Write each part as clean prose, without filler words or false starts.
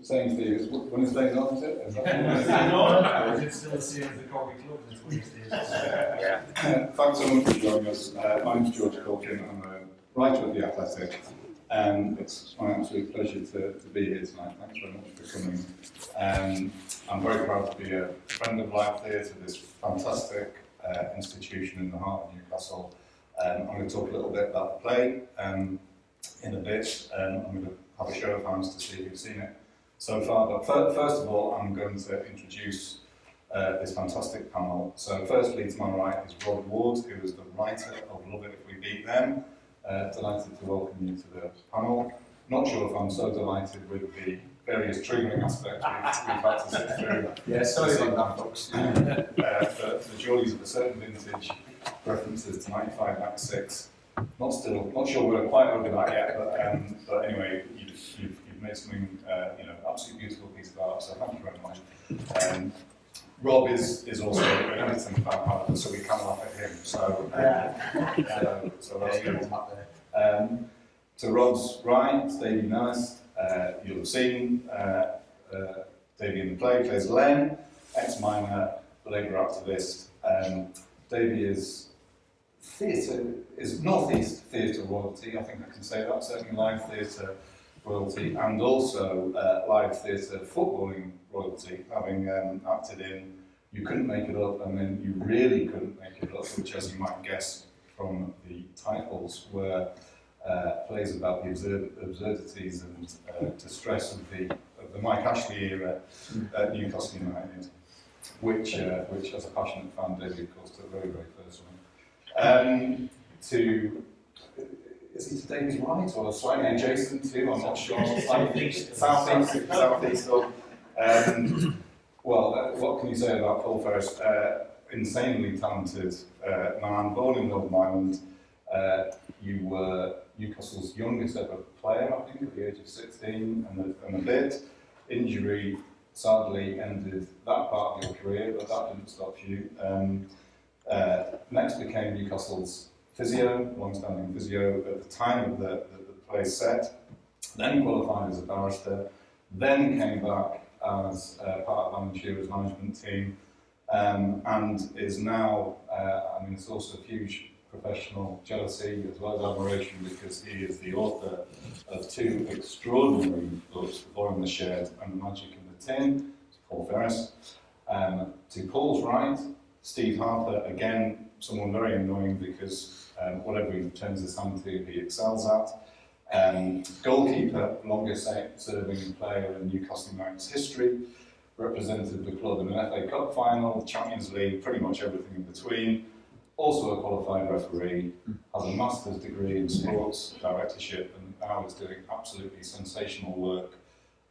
Saying to you, Wednesday night, is it? Is it still the same as the Corby Club? Thanks so much for joining us. My name's George Culkin. I'm a writer at The Athletic. It's my absolute pleasure to be here tonight. Thanks very much for coming. I'm very proud to be a friend of Live Theatre, this fantastic institution in the heart of Newcastle. I'm going to talk a little bit about the play in a bit. I'm going to have a show of hands to see who's seen it so far. But first of all, I'm going to introduce this fantastic panel. So firstly, to my right is Rob Ward, who is the writer of Love It If We Beat Them. Delighted to welcome you to the panel. Not sure if I'm so delighted with the various triggering aspects we've had to sit through. Yeah, sorry about that, folks. The joys of a certain vintage, references to 95, 96. Not sure we're quite over that yet, but anyway, you've made something, absolutely beautiful piece of art, so thank you very much. Rob is also an editing fan, Harper, so we can laugh at him. So that's good. To Rob's right, Davey Nast. You'll have seen Davey in the play, plays Len, ex-miner, Labour activist. Davey is Northeast theatre royalty, I think I can say that, certainly Live Theatre royalty, and also Live Theatre footballing royalty, having acted in You Couldn't Make It Up and then You Really Couldn't Make It Up, which, as you might guess from the titles, were plays about the absurdities and distress of the Mike Ashley era at Newcastle United, which as a passionate fan, David, of course, took very, very personally. Is he to David's right or slightly adjacent to? I'm not sure. Southeast. Well, what can you say about Paul Ferris? Insanely talented man, born in Northern Ireland. You were Newcastle's youngest ever player, I think, at the age of 16 and a bit. Injury sadly ended that part of your career, but that didn't stop you. Next became Newcastle's physio, long-standing physio at the time of the play set. Then qualified as a barrister. Then came back as part of Alan Shearer's management team, and is now, a source of huge professional jealousy as well as admiration, because he is the author of two extraordinary books, The Boy in the Shed and The Magic in the Tin. It's Paul Ferris. To Paul's right, Steve Harper, again, someone very annoying because whatever he turns his hand to, he excels at. Goalkeeper, longest serving player in Newcastle United's history, represented the club in an FA Cup final, Champions League, pretty much everything in between. Also a qualified referee, has a master's degree in sports directorship, and now is doing absolutely sensational work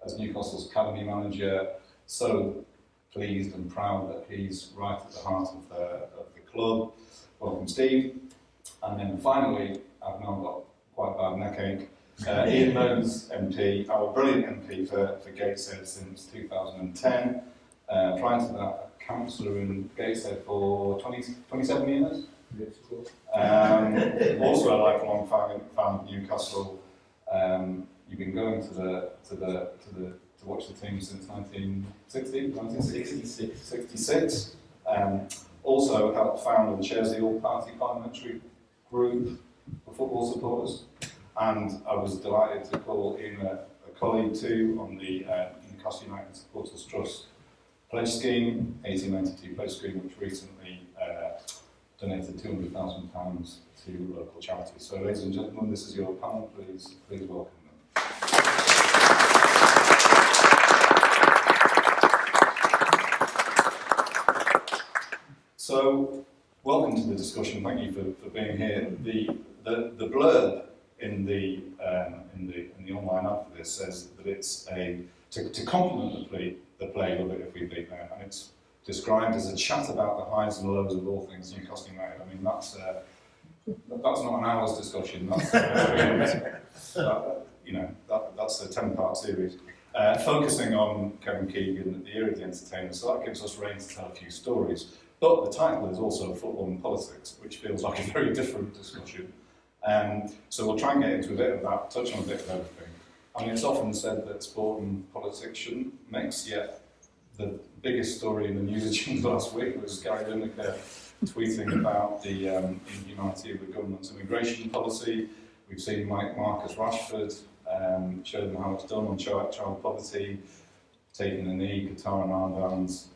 as Newcastle's academy manager. So pleased and proud that he's right at the heart of the club. Welcome, Steve. And then finally, I've now got quite bad neck ache. Ian Mearns, MP, our brilliant MP for Gateshead since 2010. Prior to that, councillor in Gateshead for 27 years. Also a lifelong fan of Newcastle. You've been going to watch the team since 1966. Also helped found and chairs the All-Party Parliamentary Group for football supporters. And I was delighted to call in a colleague too on the Newcastle United Supporters Trust pledge scheme, 1892 pledge scheme, which recently donated £200,000 to local charities. So, ladies and gentlemen, this is your panel. Please welcome them. So, welcome to the discussion. Thank you for being here. The blurb in the online ad for this says that it's to complement the play Love It If We Beat Them, and it's described as a chat about the highs and lows of all things Newcastle United. I mean, that's not an hour's discussion. That's that's a 10-part series, focusing on Kevin Keegan, the era of the entertainer. So that gives us rein to tell a few stories. But the title is also Football and Politics, which feels like a very different discussion. So we'll try and get into a bit of that, touch on a bit of everything. I mean, it's often said that sport and politics shouldn't mix, yet the biggest story in the news agenda last week was Gary Lineker tweeting about the inhumanity of the government's immigration policy. We've seen Marcus Rashford show them how it's done on child poverty, taking a knee, guitar and armbands,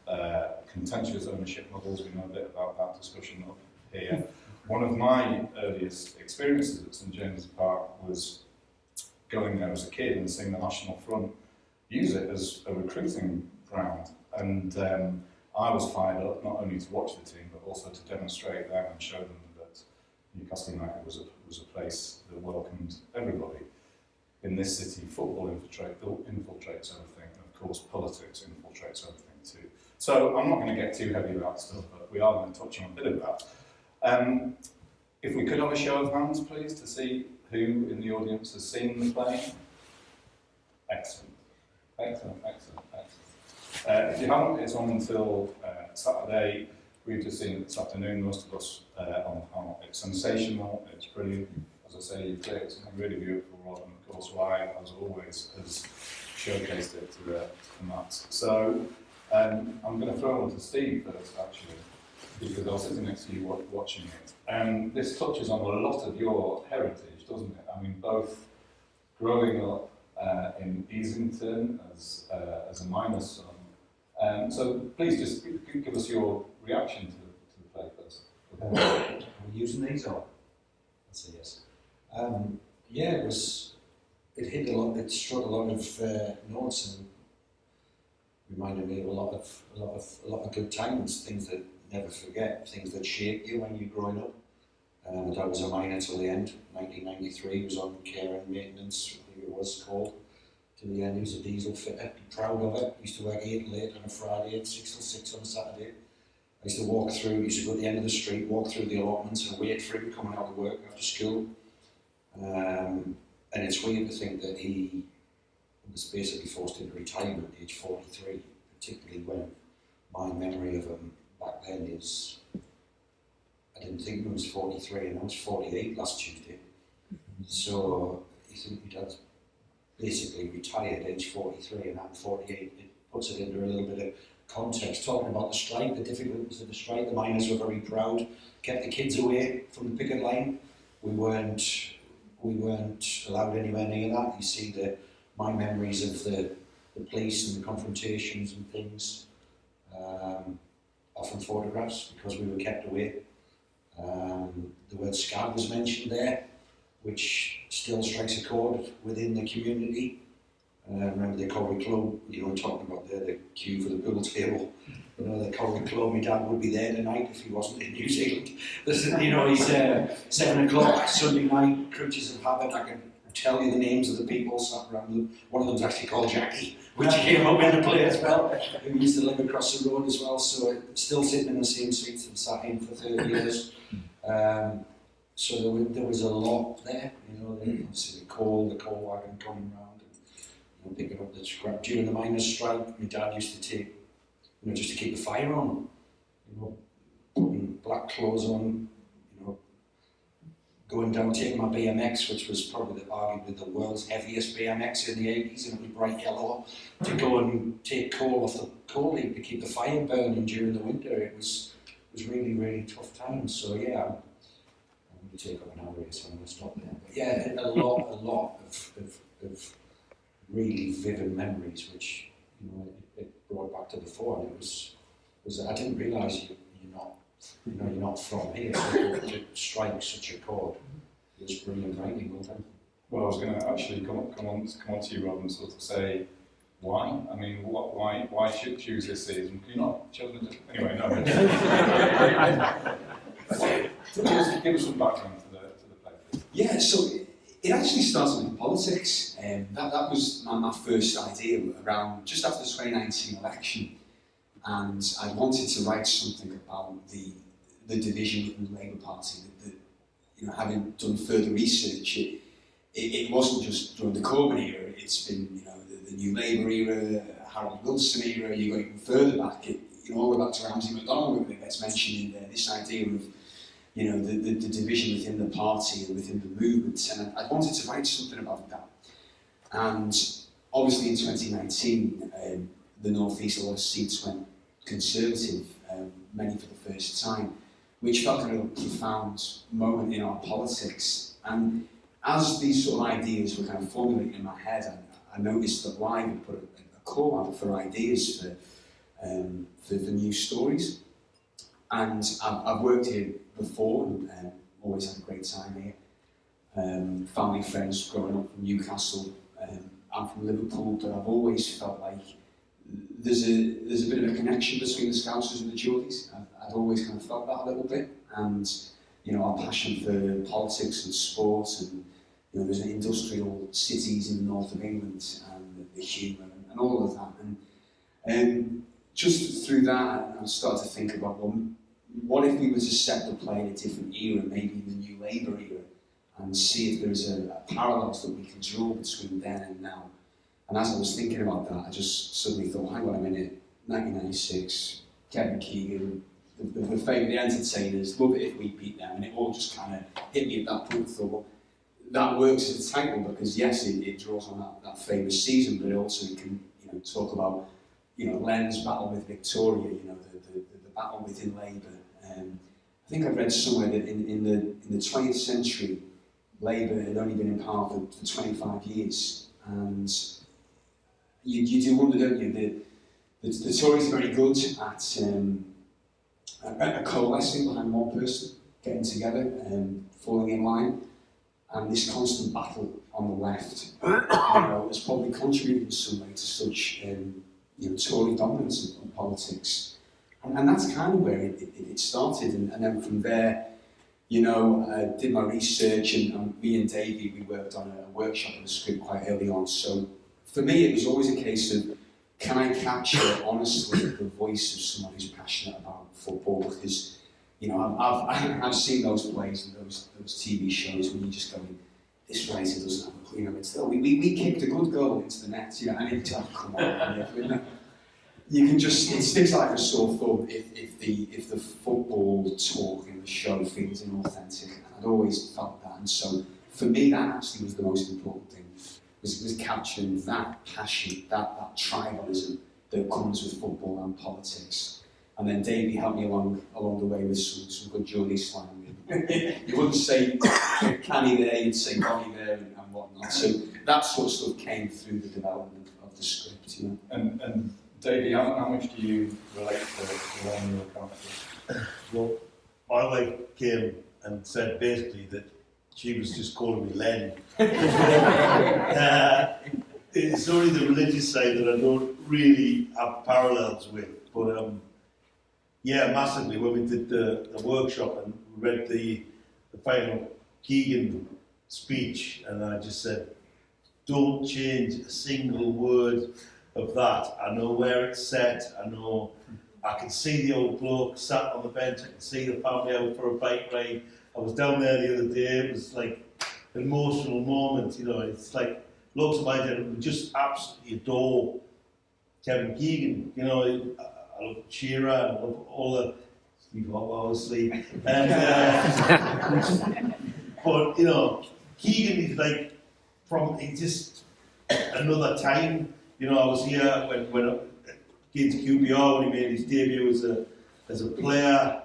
contentious ownership models. We know a bit about that discussion up here. One of my earliest experiences at St James's Park was going there as a kid and seeing the National Front use it as a recruiting ground. And I was fired up not only to watch the team, but also to demonstrate them and show them that Newcastle United was a place that welcomed everybody. In this city, football infiltrates everything, and of course politics infiltrates everything too. So I'm not going to get too heavy about stuff, but we are going to touch on a bit of that. If we could have a show of hands, please, to see who in the audience has seen the play. Excellent. Excellent, excellent, excellent. If you haven't, it's on until Saturday. We've just seen it this afternoon, most of us on how it's sensational, it's brilliant. As I say, you play it something really beautiful, Rod, and of course, why, as always, has showcased it to the mats. So I'm going to throw it on to Steve first, actually, because I was sitting next to you watching it. This touches on a lot of your heritage, doesn't it? I mean, both growing up in Easington as a minor son. So please just give us your reaction to the play first. Are we using these or? I'll say yes. Yeah, it hit a lot. It struck a lot of notes and reminded me of a lot of good times, things that never forget, things that shape you when you're growing up. I was a minor till the end. 1993 was on care and maintenance, I think it was called, to the end. He was a diesel fitter, proud of it. Used to work 8 till 8 on a Friday and 6 till 6 on a Saturday. I used to walk through, used to go to the end of the street, walk through the allotments and wait for him coming out of work after school. And it's weird to think that he was basically forced into retirement at age 43, particularly when my memory of him back then is, I didn't think he was 43 and I was 48 last Tuesday. So you think your dad's basically retired at age 43 and I'm 48. It puts it into a little bit of context. Talking about the strike, the difficulties of the strike, the miners were very proud, kept the kids away from the picket line. We weren't allowed anywhere near that. You see my memories of the police and the confrontations and things, often photographs because we were kept away. The word scab was mentioned there, which still strikes a chord within the community. Remember the Corrie Club, talking about the queue for the pool table. The Corrie Club, my dad would be there tonight if he wasn't in New Zealand. He's 7 o'clock Sunday night, Creatures of Habit. I can tell you the names of the people sat around them. One of them's actually called Jackie, which came up in the play as well. Who used to live across the road as well, so still sitting in the same seats and sat in for 30 years. So there was a lot there, obviously the coal wagon coming round and picking up the scrap. During the miners' strike, my dad used to take, just to keep the fire on, putting black clothes on, going down, taking my BMX, which was probably arguably the world's heaviest BMX in the 80s, and it was bright yellow, to go and take coal off the coal heap to keep the fire burning during the winter. It was really, really tough times. So yeah, I'm going to take up an hour here, so I'm going to stop there. But yeah, a lot of really vivid memories, which it brought back to the fore. And it was I didn't realise you're not from here, so to strike such a chord was brilliant writing. Well done. Well, I was going to actually come on to you, Rob, and sort of say why. I mean, why should choose this season? You're not chosen to. Anyway, no. Give us some background to the play, please. Yeah, so it actually started with politics. That was my first idea around just after the 2019 election, and I wanted to write something about the division within the Labour Party. Having done further research, it wasn't just during the Corbyn era. It's been the New Labour era, Harold Wilson era. You go even further back, all the way back to Ramsay MacDonald, that gets mentioned in this idea of the division within the party and within the movement. And I wanted to write something about that. And obviously in 2019, the North East, a lot of seats went Conservative, many for the first time, which felt a real profound moment in our politics. And as these sort of ideas were kind of formulating in my head, I noticed that Live had put a call out for ideas for news stories. And I've worked here before and always had a great time here. Family, friends growing up from Newcastle. I'm from Liverpool, but I've always felt like there's a bit of a connection between the Scousers and the Geordies. I've always kind of felt that a little bit. And, you know, our passion for politics and sport, and, you know, there's industrial cities in the north of England, and the humour and all of that. And just through that, I started to think about, well, what if we were to set the play in a different era, maybe the New Labour era, and see if there's a parallels that we can draw between then and now. And as I was thinking about that, I just suddenly thought, hang on a minute, 1996, Kevin Keegan, the favourite entertainers, love it if we beat them, and it all just kind of hit me at that point. I thought, well, that works as a title because yes, it draws on that famous season, but also it can, you know, talk about, you know, Len's battle with Victoria, you know, the battle within Labour. I think I read somewhere that in the 20th century, Labour had only been in power for 25 years, and you do wonder, don't you, the Tories are very good at coalescing behind one person, getting together, falling in line, and this constant battle on the left, you know, has probably contributed in some way to such, you know, Tory dominance of politics. And that's kind of where it started, and then from there, you know, I did my research, and me and Davey, we worked on a workshop on the script quite early on. So for me, it was always a case of, can I capture honestly the voice of someone who's passionate about football? Because, you know, I've seen those plays and those TV shows when you just go, this writer doesn't have a clue, you know, it's, we kicked a good goal into the net, you know, and it's like, come on, you know. You can just, it sticks like a sore thumb if the football talk in the show feels inauthentic. And I'd always felt that, and so for me that actually was the most important thing, was capturing that passion, that tribalism that comes with football and politics. And then Davey helped me along the way with some good Geordie slang. You wouldn't say canny there, you'd say Bonnie there and whatnot. So that sort of stuff came through the development of the script, you know. And Davey, how much do you relate to Len, your character? Well, my wife came and said basically that she was just calling me Len. It's only the religious side that I don't really have parallels with, but yeah, massively. When we did the workshop and read the final Keegan speech, and I just said, don't change a single word of that. I know where it's set, I can see the old bloke sat on the bench, I can see the family out for a bike ride. I was down there the other day, it was like an emotional moment, you know, it's like lots of my generation just absolutely adore Kevin Keegan, you know, I love Shearer, I love all the Steve Hopper, obviously, and, but, you know, Keegan is like, he's just another time. You know, I was here when against QPR when he made his debut as a player.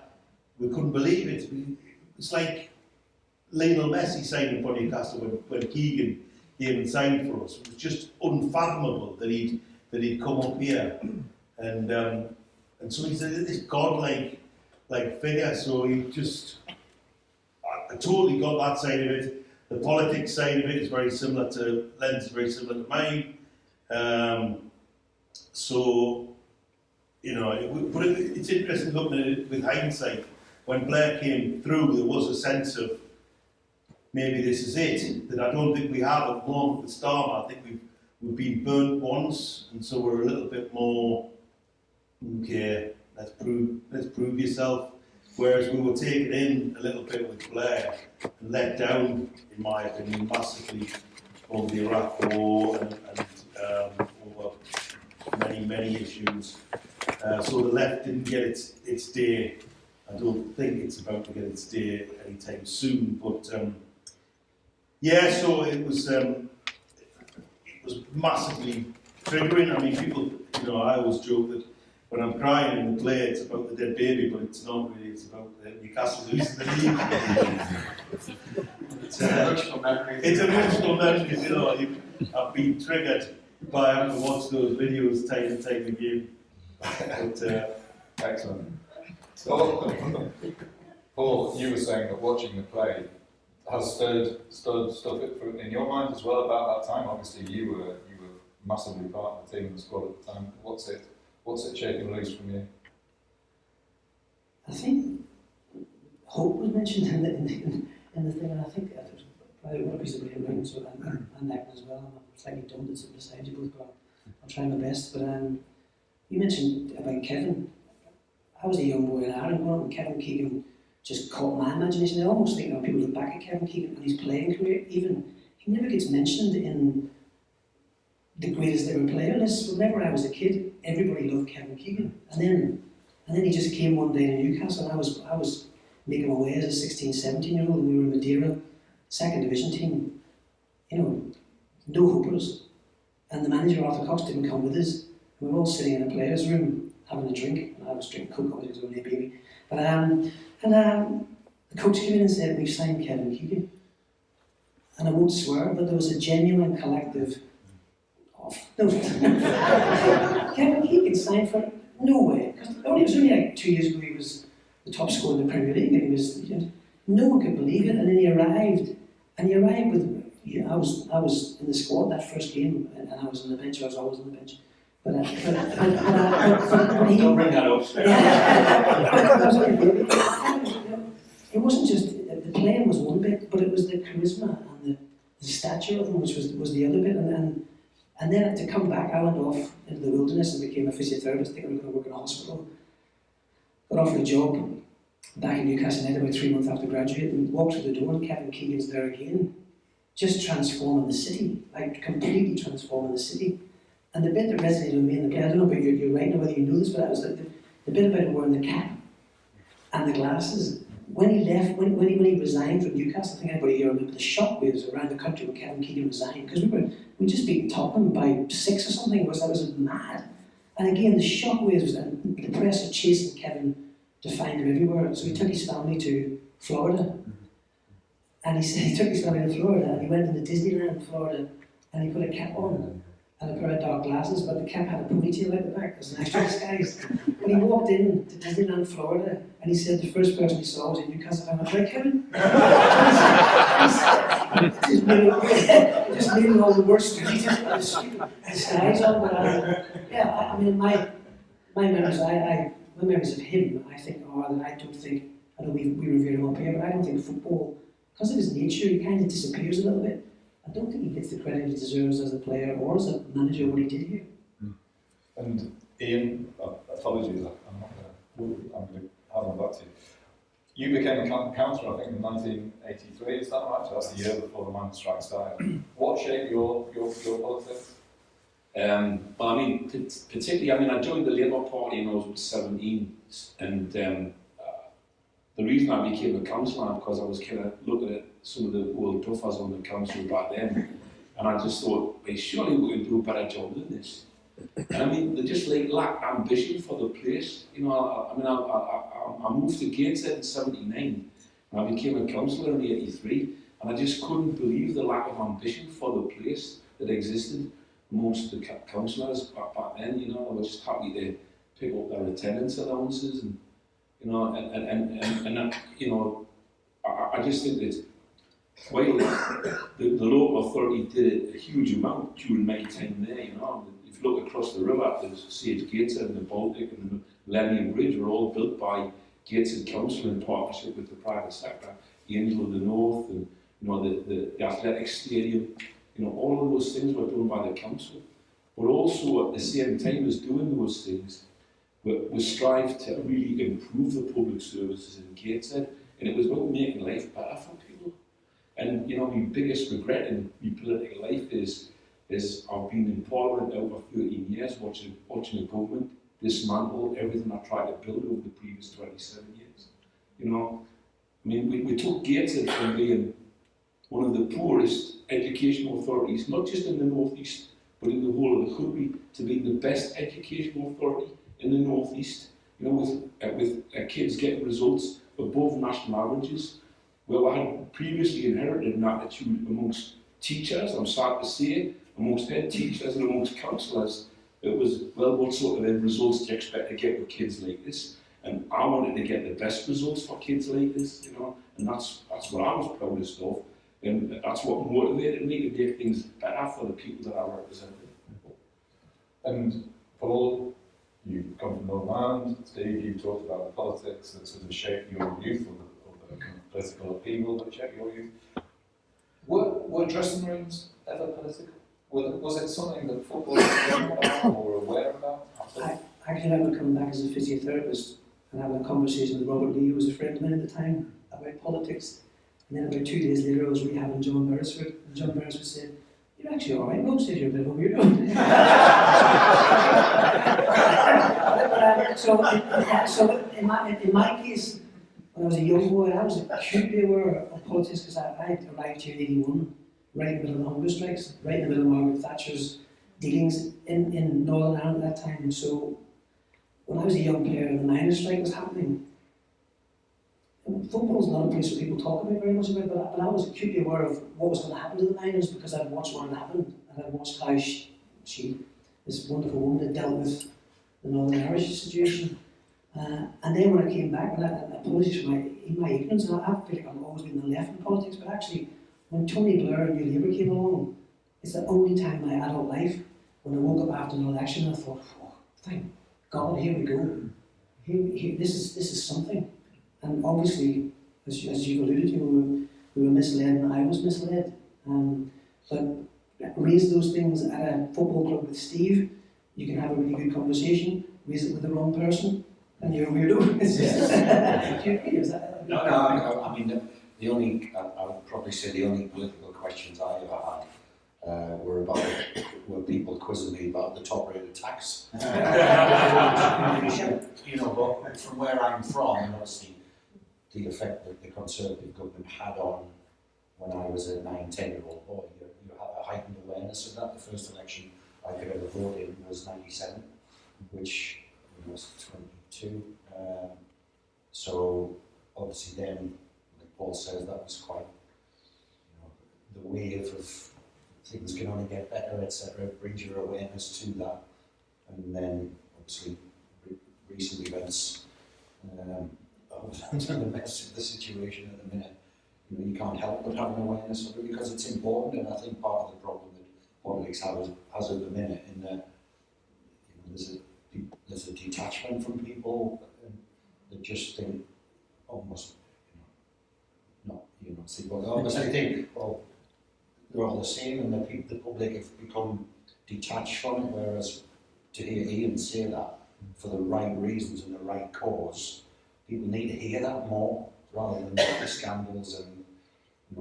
We couldn't believe it. It's like Lionel Messi signing for Newcastle when Keegan came and signed for us. It was just unfathomable that he'd come up here, and so he's this godlike figure. So he just, I totally got that side of it. The politics side of it is very similar to Len's, very similar to mine. So, you know, but it's interesting looking at it with hindsight. When Blair came through, there was a sense of maybe this is it, that I don't think we have at the moment with Starmer. I think we've been burnt once, and so we're a little bit more, okay, let's prove yourself. Whereas we were taken in a little bit with Blair and let down, in my opinion, massively over the Iraq War and over many issues. So the left didn't get its day. I don't think it's about to get its day anytime soon. But yeah, so it was. was massively triggering. I mean, people, you know, I always joke that when I'm crying in the play, it's about the dead baby, but it's not really. It's about Newcastle losing the league. It's an emotional memory. It's emotional memories, you know. I've been triggered by having to watch those videos time and time again. But, Excellent. Paul, you were saying that watching the play has stirred stuff in your mind as well about that time. Obviously, you were massively part of the team and the squad at the time. What's it shaking loose from you? I think hope was mentioned in the thing, and I think it was probably one piece of brain around, so and that as well. I'm slightly dumb that's beside you both, but I'll try my best. But you mentioned about Kevin. I was a young boy in Ireland growing up, and Kevin Keegan just caught my imagination. I almost think when people look back at Kevin Keegan and his playing career, even he never gets mentioned in the greatest ever player list. Whenever I was a kid, everybody loved Kevin Keegan, and then he just came one day to Newcastle, and I was making my way as a 16, 17-year-old, and we were in Madeira, second division team, you know, no hoopers, and the manager Arthur Cox didn't come with us. We were all sitting in a players' room having a drink, and I was drinking Coke, obviously it was only a baby. But the coach came in and said, "We've signed Kevin Keegan," and I won't swear, but there was a genuine collective off. No, Kevin Keegan signed for no way, because it was only like 2 years ago he was the top scorer in the Premier League, and he was, you know, no one could believe it. And then he arrived with. You know, I was in the squad that first game, and I was on the bench. I was always on the bench. But he Don't bring that up. It wasn't just the playing was one bit, but it was the charisma and the stature of him, which was the other bit. And then to come back, I went off into the wilderness and became a physiotherapist, thinking I was going to work in a hospital. Got offered a job back in Newcastle United about 3 months after graduating, and walked through the door, and Kevin Keegan's there again, just transforming the city, like completely transforming the city. And the bit that resonated with me in the play, I don't know about you're right now whether you know this, but it was the bit about him wearing the cap and the glasses. When he left, when he resigned from Newcastle, I think everybody here remember the shockwaves around the country when Kevin Keegan resigned, because we just beaten Tottenham by 6 or something. That was mad. And again, the shockwaves and the press are chasing Kevin to find him everywhere. So he took his family to Florida, and he said he took his family to Florida, and he went into Disneyland in Florida, and he put a cap on and a pair of dark glasses, but the cap had a ponytail out the back as an extra disguise. When he walked in to Disneyland, Florida, and he said the first person he saw was in Newcastle, and I went, "Right, Kevin?" just made all the worst disguise on. But I mean, my memories, my memories of him, I think, are that I know we revere him up here, but I don't think football, because of his nature, he kind of disappears a little bit. I don't think he gets the credit he deserves as a player or as a manager what he did here. And Ian, apologies, I'm going to have one back to you. You became a counsellor, I think, in 1983, is that right? So that's the year before the miners' strike started. What shaped your politics? Well, I mean, particularly, I joined the Labour Party when I was 17, and the reason I became a councillor because I was kind of looking at some of the old duffers on the council back then, and I just thought, well, surely we can do a better job than this. And I mean, they just lacked ambition for the place. You know, I moved to Gateshead in '79, and I became a councillor in '83, and I just couldn't believe the lack of ambition for the place that existed amongst the councillors back then. You know, they were just happy to pick up their attendance allowances, and you know, and you know, I just think that while the local authority did a huge amount during my time there, you know, if you look across the river, the Sage Gateshead and the Baltic and the Millennium Bridge were all built by Gateshead Council in partnership with the private sector, the Angel of the North, and you know, the athletic stadium, you know, all of those things were done by the council. But also at the same time as doing those things, we strive to really improve the public services in Gateshead, and it was about making life better for people. And you know, my biggest regret in my political life is I've been in Parliament over 13 years, watching the government dismantle everything I tried to build over the previous 27 years. You know, I mean, we took Gateshead from being one of the poorest educational authorities, not just in the North East, but in the whole of the country, to be the best educational authority in the North East. You know, with kids getting results above national averages. Well, I had previously inherited an attitude amongst teachers, I'm sad to say, amongst head teachers and amongst counsellors. It was, well, what sort of end results do you expect to get with kids like this? And I wanted to get the best results for kids like this, you know, and that's what I was proudest of. And that's what motivated me to make things better for the people that I represented. And Paul, you come from Northern Ireland. Steve, you talked about the politics that sort of shaped your youth, or the kind of political upheaval that shaped your youth. Were dressing rooms ever political? Was it something that footballers were about or were aware about? I can remember coming back as a physiotherapist and having a conversation with Robert Lee, who was a friend of mine at the time, about politics. And then about 2 days later, I was rehabbing John Beresford, and John Beresford said, "You're actually all right, Rob, said you're a bit of a weirdo." So in my case, when I was a young boy, I was acutely aware of politics because I arrived here in '81, right in the middle of the hunger strikes, right in the middle of Margaret Thatcher's dealings in Northern Ireland at that time. So when I was a young player and the miners' strike was happening, football is not a place where people talk about very much about, but I was acutely aware of what was going to happen to the miners because I'd watched what had happened, and I'd watched how she this wonderful woman, had dealt with the Northern Irish situation. And then when I came back, and apologies for my ignorance, and I feel like I've always been on the left in politics, but actually, when Tony Blair and New Labour came along, it's the only time in my adult life when I woke up after an election and I thought, oh, thank God, here we go. This is something. And obviously, as you've alluded to, we were misled and I was misled. But raise those things at a football club with Steve, you can have a really good conversation. Raise it with the wrong person, and you're a weirdo. Do you agree? Is that? No, I mean, I would probably say the only political questions I ever had were people quizzing me about the top rate of tax. You know, but from where I'm from, and obviously the effect that the Conservative government had on when I was a 9-10-year-old boy, you have a heightened awareness of that. The first election I could ever vote in was '97, which was 22. So obviously then, like Paul says, that was quite, the wave of things can only get better, etc. Brings your awareness to that, and then obviously recent events. The mess of the situation at the minute, you can't help but have an awareness of it because it's important, and I think part of the problem that politics has at the minute in that there's a detachment from people that just think almost, see, but obviously think, well, they're all the same, and the public have become detached from it, whereas to hear Ian say that for the right reasons and the right cause, people need to hear that more rather than the scandals and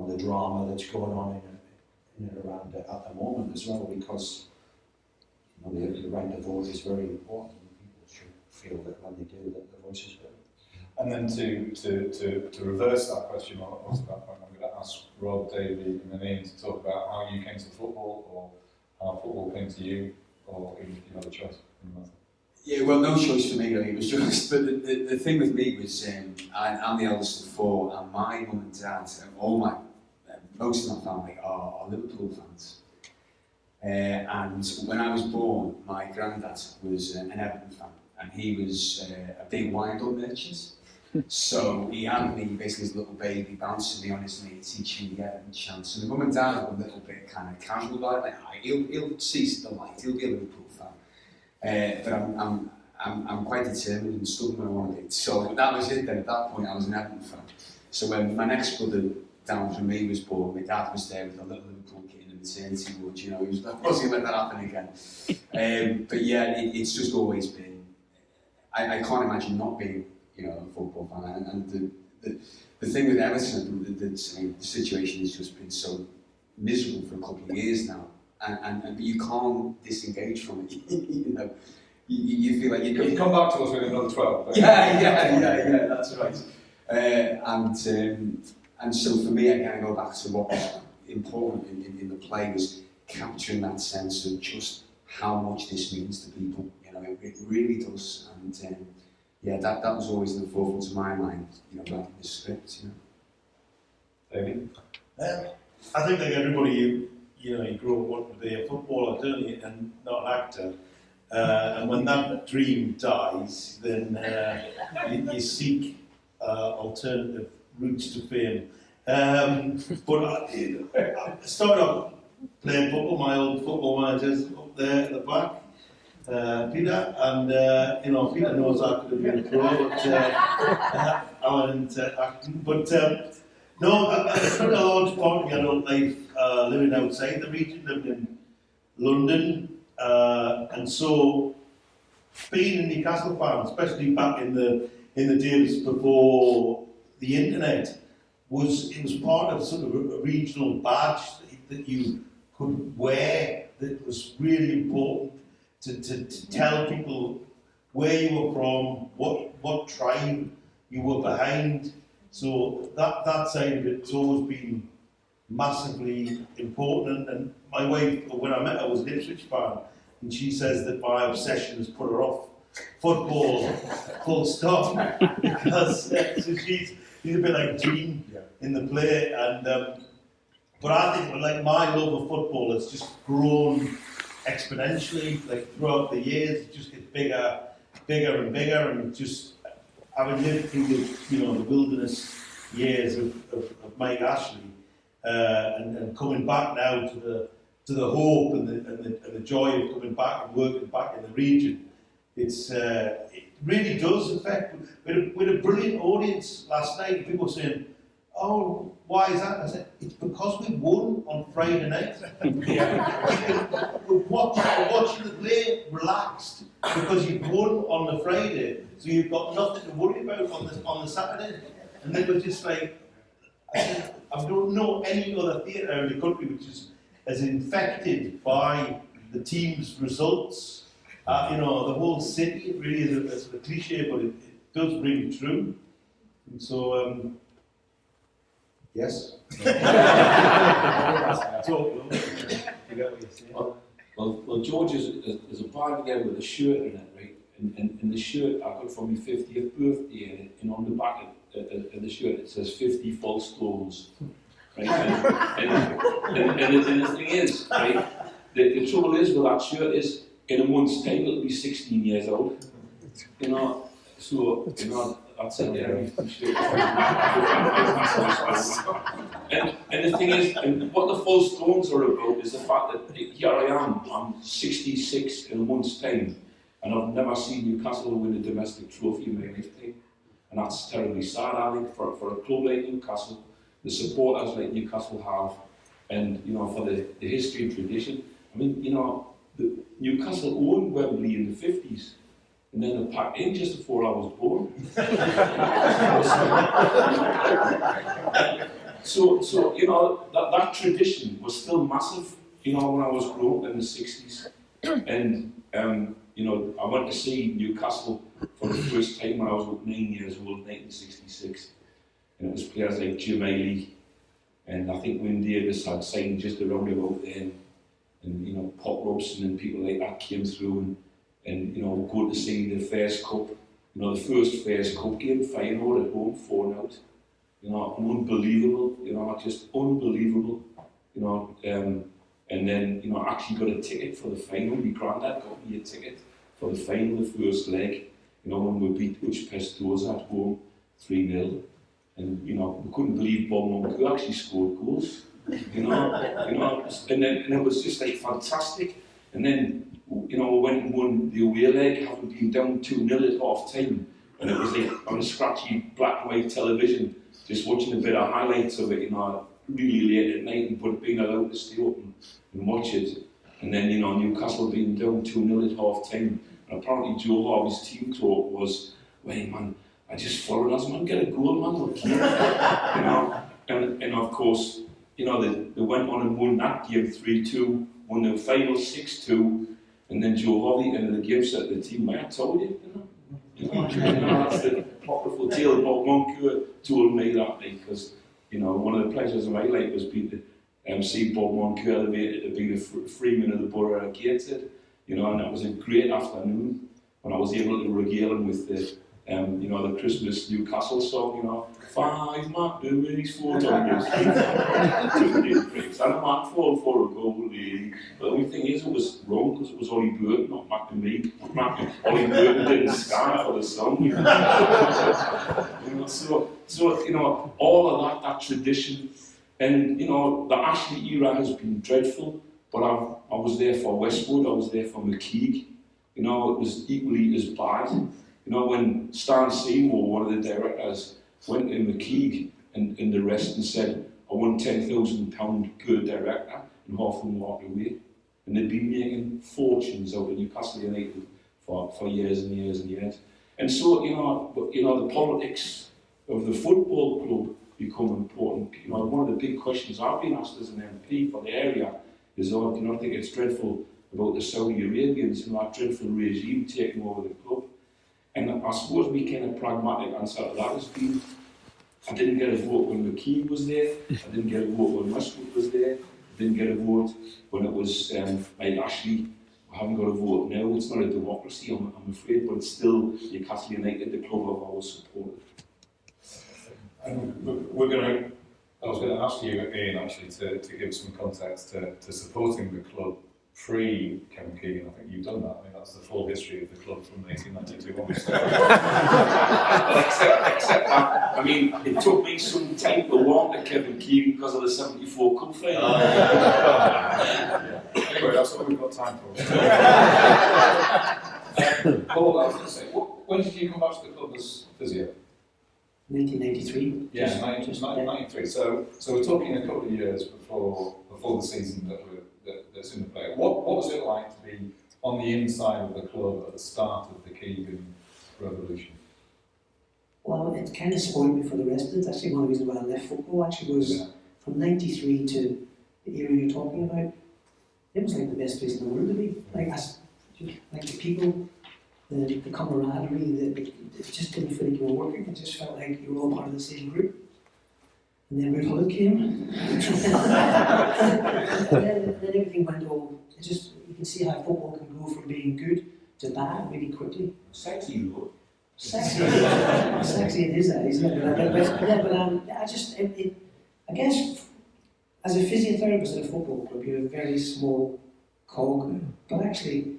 the drama that's going on in and around it at the moment as well, because the right to vote is very important, and people should feel that when they do, that their voice is heard. And then to reverse that question, or to that point, I'm going to ask Rob, David, and then Ian to talk about how you came to football, or how football came to you, or if you had a choice. Yeah, well, no choice for me really. It was just, but the thing with me was, I'm the eldest of four, and my mum and dad, most of my family are Liverpool fans. And when I was born, my granddad was an Everton fan, and he was a big wind-up merchant. So he had me basically as a little baby, bouncing me on his knee, teaching me the Everton chants. And the mum and dad were a little bit kind of casual about it, like, he'll see the light, he'll be a Liverpool fan. But I'm quite determined and stubborn when I want to be. So that was it then. At that point, I was an Everton fan. So when my next brother down from me was born, my dad was there with a little Liverpool kit in the maternity ward. He wasn't going to let that happen again. But yeah, it's just always been. I can't imagine not being, a football fan. And the thing with Everton, the situation has just been so miserable for a couple of years now. But you can't disengage from it. You feel like you come back to us with another 12. Yeah, that's right. And so for me, I kind of go back to what was important in the play was capturing that sense of just how much this means to people. You know, it really does. And yeah, that was always in the forefront of my mind, you know, writing this script, you know. David? I think like everybody, you grow up wanting to be a footballer, don't you, and not an actor. And when that dream dies, then you seek alternative routes to fame. But I started off playing football. My old football manager's up there at the back, Peter, and Peter knows I could have been a pro, but I went into acting. But no, I spent a large part of my adult life living outside the region, living in London, and so being a Newcastle fan, especially back in the days before the internet, was part of sort of a regional badge that you could wear. That was really important to tell people where you were from, what tribe you were behind. So that side of it's always been massively important. And my wife, when I met her, was an Ipswich fan, and she says that my obsession has put her off football, full stop, because so she's a bit like Tyne in the play. And but I think like my love of football has just grown exponentially, like throughout the years. It just gets bigger and bigger, and just having lived through the wilderness years of Mike Ashley, and coming back now to the hope and the joy of coming back and working back in the region, it really does affect. With a brilliant audience last night, people were saying, "Oh, why is that?" I said, "It's because we won on Friday night. We're watching the play relaxed because you've won on the Friday, so you've got nothing to worry about on the Saturday." And they were just like, I don't know any other theatre in the country which is as infected by the team's results. The whole city, it really is a cliche, but it does ring true. And so, yes. Well, George is a bag again with a shirt in it, right? And the shirt I got for my 50th birthday, and on the back of the shirt it says 50 false stones. Right? And the thing is, right, the trouble is with that shirt is, in a month's time it'll be 16 years old. So, that's it, and the thing is, and what the false stones are about is the fact that here I am, I'm 66 in a month's time, and I've never seen Newcastle win a domestic trophy in my lifetime. And that's terribly sad, I think, for a club like Newcastle, the supporters like Newcastle have, and for the history and tradition. I mean, Newcastle owned Wembley in the 50s, and then they packed in just before I was born. So that tradition was still massive, when I was growing up in the 60s. And I went to see Newcastle for the first time when I was about 9 years old, 1966. And it was players like Jim Ailey, and I think Wyn Davis had signed just around about then. And Pop Robson and people like that came through, and go to see the Fairs Cup, the first Fairs Cup game, Feyenoord at home, 4-0. Unbelievable, just unbelievable, and then, actually got a ticket for the final. My granddad got me a ticket for the final, the first leg, when we beat Uchpest at home, 3-0. And, we couldn't believe Bob Moncur actually scored goals, and it was just like fantastic. And then, we went and won the away leg, having been down 2-0 at half time. And it was like on a scratchy black and white television, just watching a bit of highlights of it, really late at night, but being allowed to stay up and watch it. And then, Newcastle being down 2-0 at half time. And apparently Joe Harvey's team talk was, "Wait, man, I just followed us, man, get a goal, man, we'll keep it." And of course, they went on and won that game 3-2, won the final 6-2, and then Joe Harvey, end of the game, said to the team, "I told you, that's the apocryphal tale Bob Moncur told me that night, because, one of the pleasures of my life was being see Bob Moncur elevated to be the freeman of the borough of Gateshead, you know, and that was a great afternoon when I was able to regale him with the, you know, the Christmas Newcastle song, you know, 5 Mark Dewey's 4 Tigers, 2 bricks, and a Mark 4 for a goal. But the only thing is, it was wrong because it was Ollie Burton, not Mac and me. Ollie Burton didn't stand for the song. You know, so you know, all of that tradition, and you know, the Ashley era has been dreadful. But I was there for Westwood, I was there for McKeague. You know, it was equally as bad. You know, when Stan Seymour, one of the directors, went to McKeague and the rest and said, I want £10,000 per director, and half of them walked away. And they'd been making fortunes out of Newcastle United for years and years and years. And so, you know, the politics of the football club become important. You know, one of the big questions I've been asked as an MP for the area is, oh, do you not think it's dreadful about the Saudi Arabians and that dreadful regime taking over the club? And I suppose my kind of pragmatic answer to that has been, I didn't get a vote when McKeague was there, I didn't get a vote when Westwood was there, I didn't get a vote when it was like Ashley. I haven't got a vote now. It's not a democracy, I'm afraid, but it's still Newcastle United, the club I've always supported. And I was going to ask you, Ian, actually, to give some context to supporting the club pre-Kevin Keegan. I think you've done that. I mean, that's the full history of the club from 1892 onwards. Except that, I mean, it took me some time to warm to Kevin Keegan because of the 74 Cup final. Anyway, that's what we've got time for. Paul, I was going to say, when did you come back to the club as physio? 1993. Yeah, 1993. So we're talking a couple of years before the season that's in the play. What was it like to be on the inside of the club at the start of the Keegan revolution? Well, it kind of spoiled me for the rest of it. Actually, one of the reasons why I left football actually was from 93 to the era you're talking about. It was like the best place in the world to be. Like the people, the camaraderie, it just didn't feel like you were working. It just felt like you were all part of the same group. And then Red Hood came. and then everything went all. It just, you can see how football can go from being good to bad really quickly. Sexy, though. Sexy it is, that isn't it? I guess as a physiotherapist at a football club, you're a very small cog, but actually,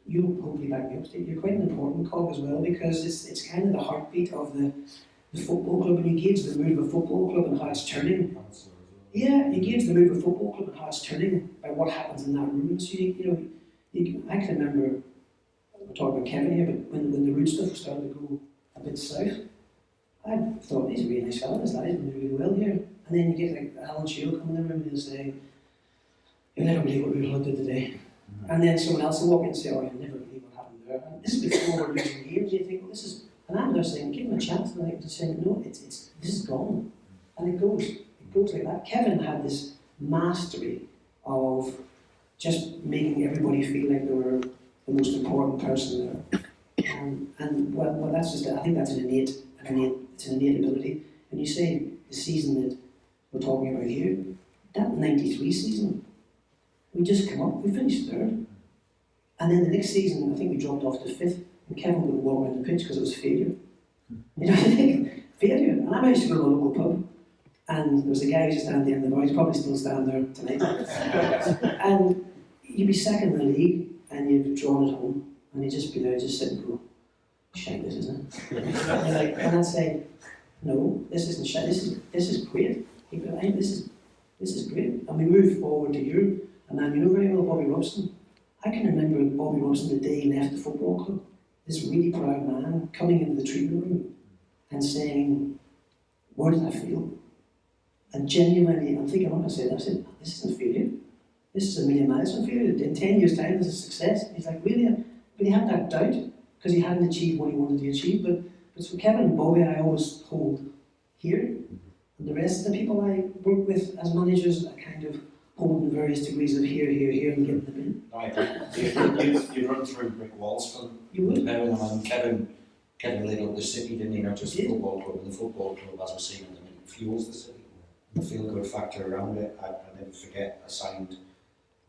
you hopefully back me up, Steve, you're quite an important cog as well, because it's kind of the heartbeat of the football club, and you gauge the mood of a football club and how it's turning. Yeah, you gauge the mood of a football club and how it's turning by what happens in that room. So I can remember, we're talking about Kevin here, but when the root stuff started to go a bit south, I thought, he's a really nice fella, this guy's doing really well here. And then you get like Alan Shield coming in the room and he'll say, you'll never believe what Rude Hunt did today. And then someone else will walk in and say, oh, you'll never believe what happened there. And this is before we're losing games, you think, well, this is, and I'm there saying, give him a chance, and I'm saying, no, this is gone. And it goes like that. Kevin had this mastery of just making everybody feel like they were the most important person there. And that's just, I think that's an innate ability. And you say the season that we're talking about here, that 93 season, we just come up, we finished third. And then the next season, I think we dropped off to fifth, and Kevin wouldn't walk around the pitch because it was failure. You know, I think, failure. And I used to go to a local pub, and there was a guy who used to stand at the end of the bar, he's probably still standing there tonight. And you'd be second in the league, and you'd drawn at home, and you'd just be there, just sit and go, shite this, isn't it? And I'd say, no, this isn't shite, this is great. He'd be like, this is great. And we moved forward to Europe, and then you know very well Bobby Robson. I can remember Bobby Robson the day he left the football club, this really proud man coming into the treatment room and saying, what did I feel? And genuinely, I'm thinking, I'm going to say that. I said, this isn't failure. This is a million miles from failure. In 10 years' time, this is success. And he's like, really? But he had that doubt because he hadn't achieved what he wanted to achieve. But for Kevin and Bobby, I always hold here. And the rest of the people I work with as managers, I kind of hold in various degrees of here, and getting them in. I agree. You'd run through brick walls for them. You would. And Kevin laid up the city, didn't he? Not just the football club. And the football club, as we're seeing in the minute, fuels the city. the feel-good factor around it. I never forget, I signed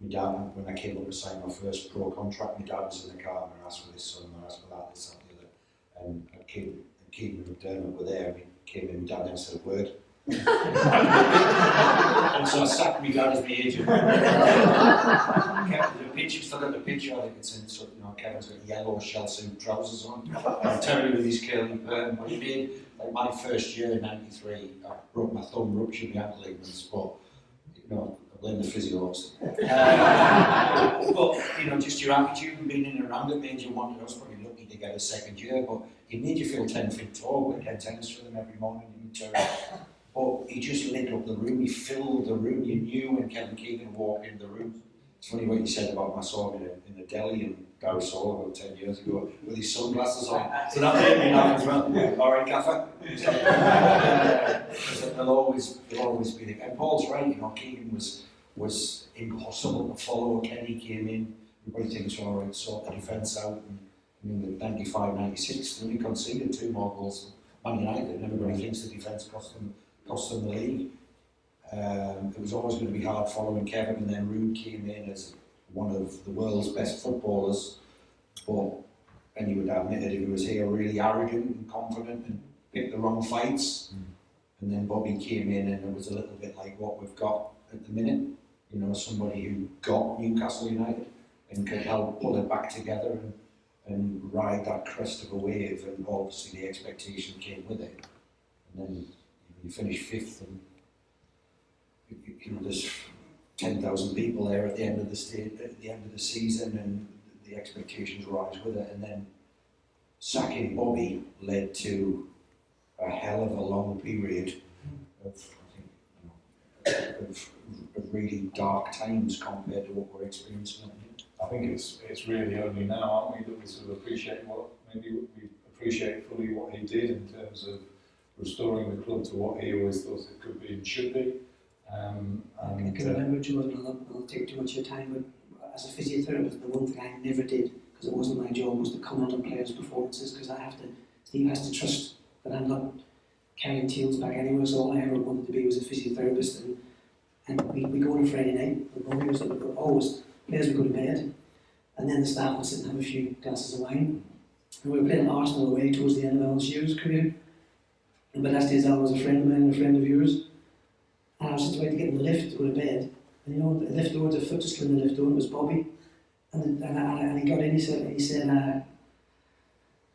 my dad, when I came up to sign my first pro contract, my dad was in the car and I asked for this son, I asked for that, this, that, the other. And Keegan and McDermott were there, and he came in, my dad never said a word. And so I sacked my dad as my agent. Kept the picture, still got the picture, I think it's in, so, you know, Kevin's got yellow shell suit trousers on. I'm terrible with his curly perm. But he made, like my first year in '93, I broke my thumb, ruptured my ankle ligaments, but, you know, I blame the physios. But, you know, just your attitude and being in and around it made you want, I was probably lucky to get a second year, but it made you feel 10 feet tall, when head tennis for them every morning in the turn. But he just lit up the room, he filled the room, you knew when Kevin Keegan walked in the room. It's funny what you said about my son in the deli in Darussaul about 10 years ago with his sunglasses on. So that made me laugh as well. All right, Gaffer. They'll always be there. And Paul's right, you know, Keegan was impossible to follow. Kenny came in, everybody thinks, all right, sort the defence out. And in the 95-96, they only conceded 2 more goals. Man United, and everybody thinks the defence cost them the league. It was always going to be hard following Kevin, and then Ruud came in as one of the world's best footballers, but and you would admit it, if he was here really arrogant and confident and picked the wrong fights. And then Bobby came in and it was a little bit like what we've got at the minute, you know, somebody who got Newcastle United and could help pull it back together and ride that crest of a wave, and obviously the expectation came with it. And then you finish 5th, and you know there's 10,000 people there at the end of the season, and the expectations rise with it. And then sacking Bobby led to a hell of a long period of, I think, of really dark times compared to what we're experiencing. I think it's really only now, aren't we, that we sort of appreciate fully what he did in terms of restoring the club to what he always thought it could be and should be. I can remember, Jordan, I'll take too much of your time, but as a physiotherapist, the one thing I never did, because it wasn't my job, was to comment on players' performances, because Steve has to trust that I'm not carrying tails back anywhere, so all I ever wanted to be was a physiotherapist, and we go on a Friday night, always players would go to bed, and then the staff would sit and have a few glasses of wine. And we were playing Arsenal away towards the end of Alan Shearer's career. And by that stage, Alan was a friend of mine and a friend of yours. And I was just about to get in the lift to go to bed. And you know, the lift door, the foot just in the lift door, it was Bobby. And he got in, he said, I'm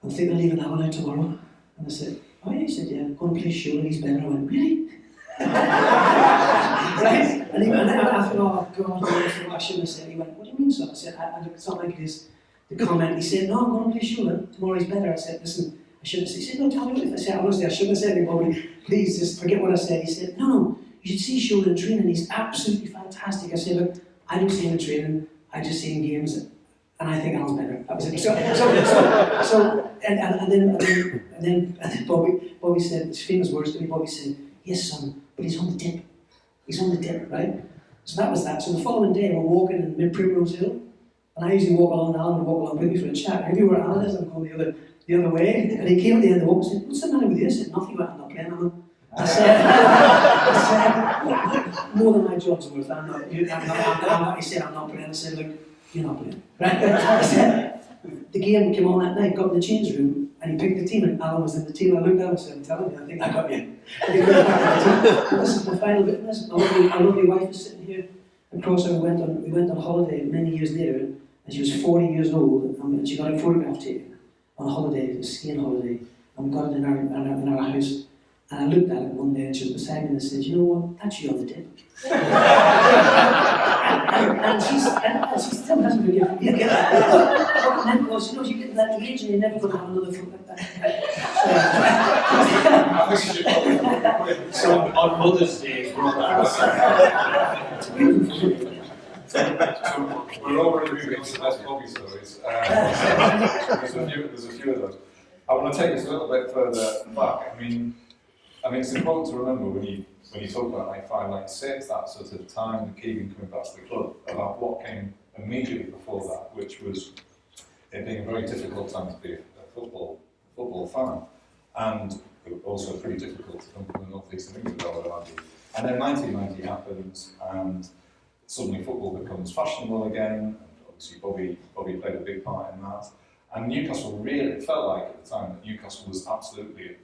thinking of leaving Alan out tomorrow. And I said, oh yeah, he said, yeah, go and play Shearer, he's better. I went, really? Right? And then I thought, oh God, I shouldn't have said. He went, what do you mean, son? I said, it's not like this. The comment, he said, no, I'm going to play Shearer, tomorrow he's better. I said, listen, I shouldn't have said. He said, no, tell me what if I said, honestly, I shouldn't have said anybody. Please, just forget what I said. He said, no, you should see Shearer in training, he's absolutely fantastic. I said, look, I don't see him in training, I just see him in games, and I think Alan's better. That was it. And then Bobby said, his famous words to me, Bobby said, yes, son, but he's on the dip. He's on the dip, right? So that was that. So the following day, we're walking in mid-Primrose Hill, and I usually walk along, and Alan would walk along with me for a chat. I knew where Alan is, I'm going the other way. And he came at the end of the walk and said, what's the matter with you? I said, nothing, I'm not playing, Alan. I said, more than my job's worth, I'm not, he said, I'm not playing. I said, look, you're not playing. Right? I said, the game came on that night, got in the change room, and he picked the team, and Alan was in the team. I looked down and said, I'm telling you, I think I got you. This is my final witness. My lovely wife is sitting here. And Cross and we went on holiday many years later, and she was 40 years old, and she got a photograph taken on a holiday, a skiing holiday, and we got it in our house. And I looked at it one day, and she was beside me and I said, you know what, that's you on the dip. and she still hasn't been here. And then, well, she knows you get to that age and you're never going to have another foot like that. I think you should probably So on Mother's Day, we're all reviewing the best Bobby stories. There's a few of those. I want to take us a little bit further back. I mean, it's important to remember when you talk about like 5-6, that sort of time that Keegan coming back to the club, about what came immediately before that, which was it being a very difficult time to be a football fan, and also pretty difficult to come from the northeast of England, I would argue. And then 1990 happens, and suddenly football becomes fashionable again. And obviously, Bobby played a big part in that. And Newcastle really, it felt like at the time that Newcastle was absolutely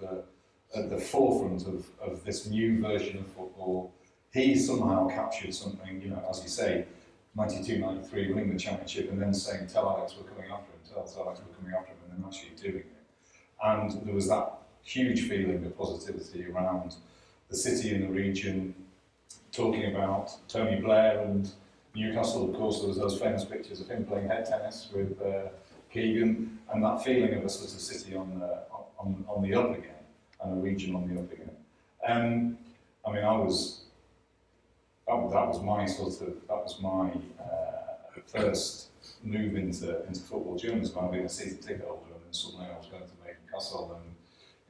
at the forefront of this new version of football. He somehow captured something, you know, as you say, 92, 93, winning the championship, and then saying, tell Alex we're coming after him, tell Alex we're coming after him, and then actually doing it. And there was that huge feeling of positivity around the city and the region, talking about Tony Blair and Newcastle. Of course, there was those famous pictures of him playing head tennis with Keegan, and that feeling of a sort of city on the up again, and a region on the up again. I mean, that was my first move into football journalism. I'd been a season ticket holder, and then suddenly I was going to Newcastle and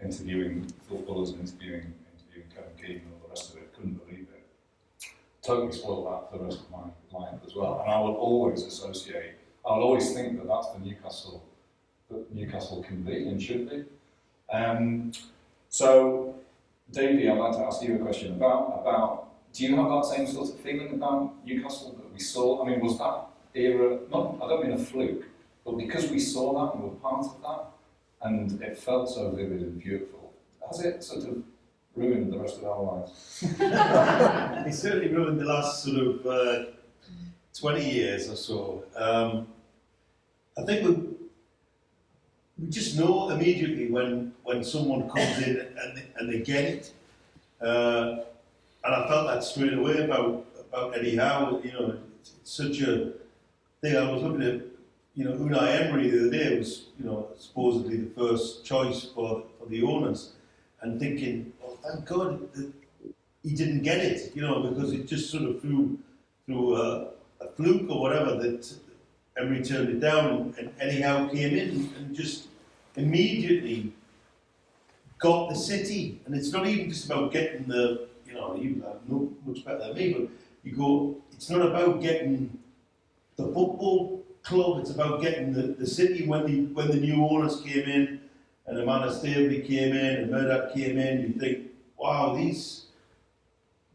interviewing footballers and interviewing Kevin Keegan and all the rest of it. Couldn't believe it. Totally spoiled that for the rest of my life as well. And I will always think that that's the Newcastle that Newcastle can be and should be. So, Davey, I'd like to ask you a question about. Do you have that same sort of feeling about Newcastle that we saw? I mean, was that era, I don't mean a fluke, but because we saw that and were part of that, and it felt so vivid and beautiful, has it sort of ruined the rest of our lives? It certainly ruined the last sort of 20 years or so. I think we just know immediately when someone comes in and they get it. And I felt that straight away about Eddie Howe. You know, it's such a thing. I was looking at, you know, Unai Emery the other day was, you know, supposedly the first choice for the owners, and thinking, oh, thank God that he didn't get it, you know, because it just sort of through a fluke or whatever that Emery turned it down, and Eddie Howe came in and just immediately got the city. And it's not even just about getting the, you know, you know much better than me, but you go, it's not about getting the football club, it's about getting the city. When the new owners came in, and Amanda Staveley came in, and Murdoch came in, you think, wow,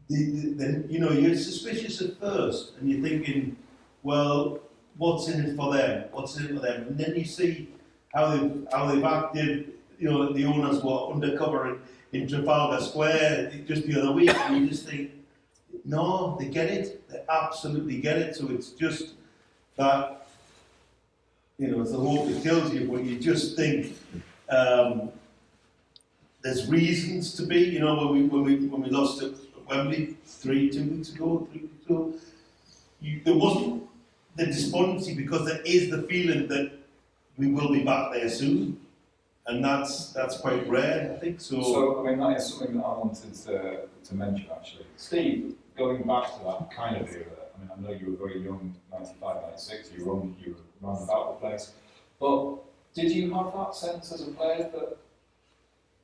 then you know, you're suspicious at first, and you're thinking, well, what's in it for them? What's in it for them? And then you see how they've acted. You know, the owners were undercover in Trafalgar Square just the other week, and you just think, no, they get it. They absolutely get it. So it's just that, you know, it's the hope that kills you, but you just think there's reasons to be. You know, when we lost at Wembley 2 weeks ago, there wasn't the despondency, because there is the feeling that we will be back there soon. And that's quite rare, I think. So I mean, that is something that I wanted to mention, actually. Steve, going back to that kind of era, I mean, I know you were very young, 95, 96, you were around about the place, but did you have that sense as a player that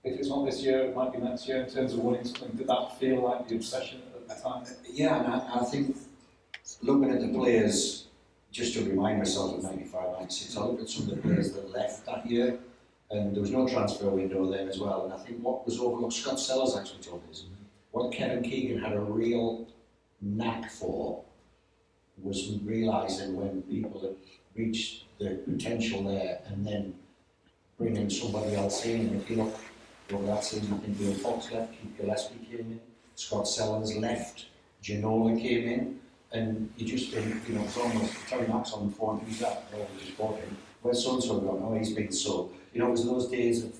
if it's not this year, it might be next year, in terms of winning something? Did that feel like the obsession at the time? Yeah, and I think looking at the players, just to remind myself of 95, 96, I looked at some of the players that left that year, and there was no transfer window then as well. And I think what was overlooked, Scott Sellers actually told us, what Kevin Keegan had a real knack for was realising when people had reached their potential there, and then bringing somebody else in. And if you look over that season, I think Bill Fox left, Keith Gillespie came in, Scott Sellers left, Ginola came in, and you just think, you know, it's almost Terry Mack's on the phone, who's that? Oh, we just bought him. Where's so-and-so gone? Oh, he's been sold. You know, it was those days of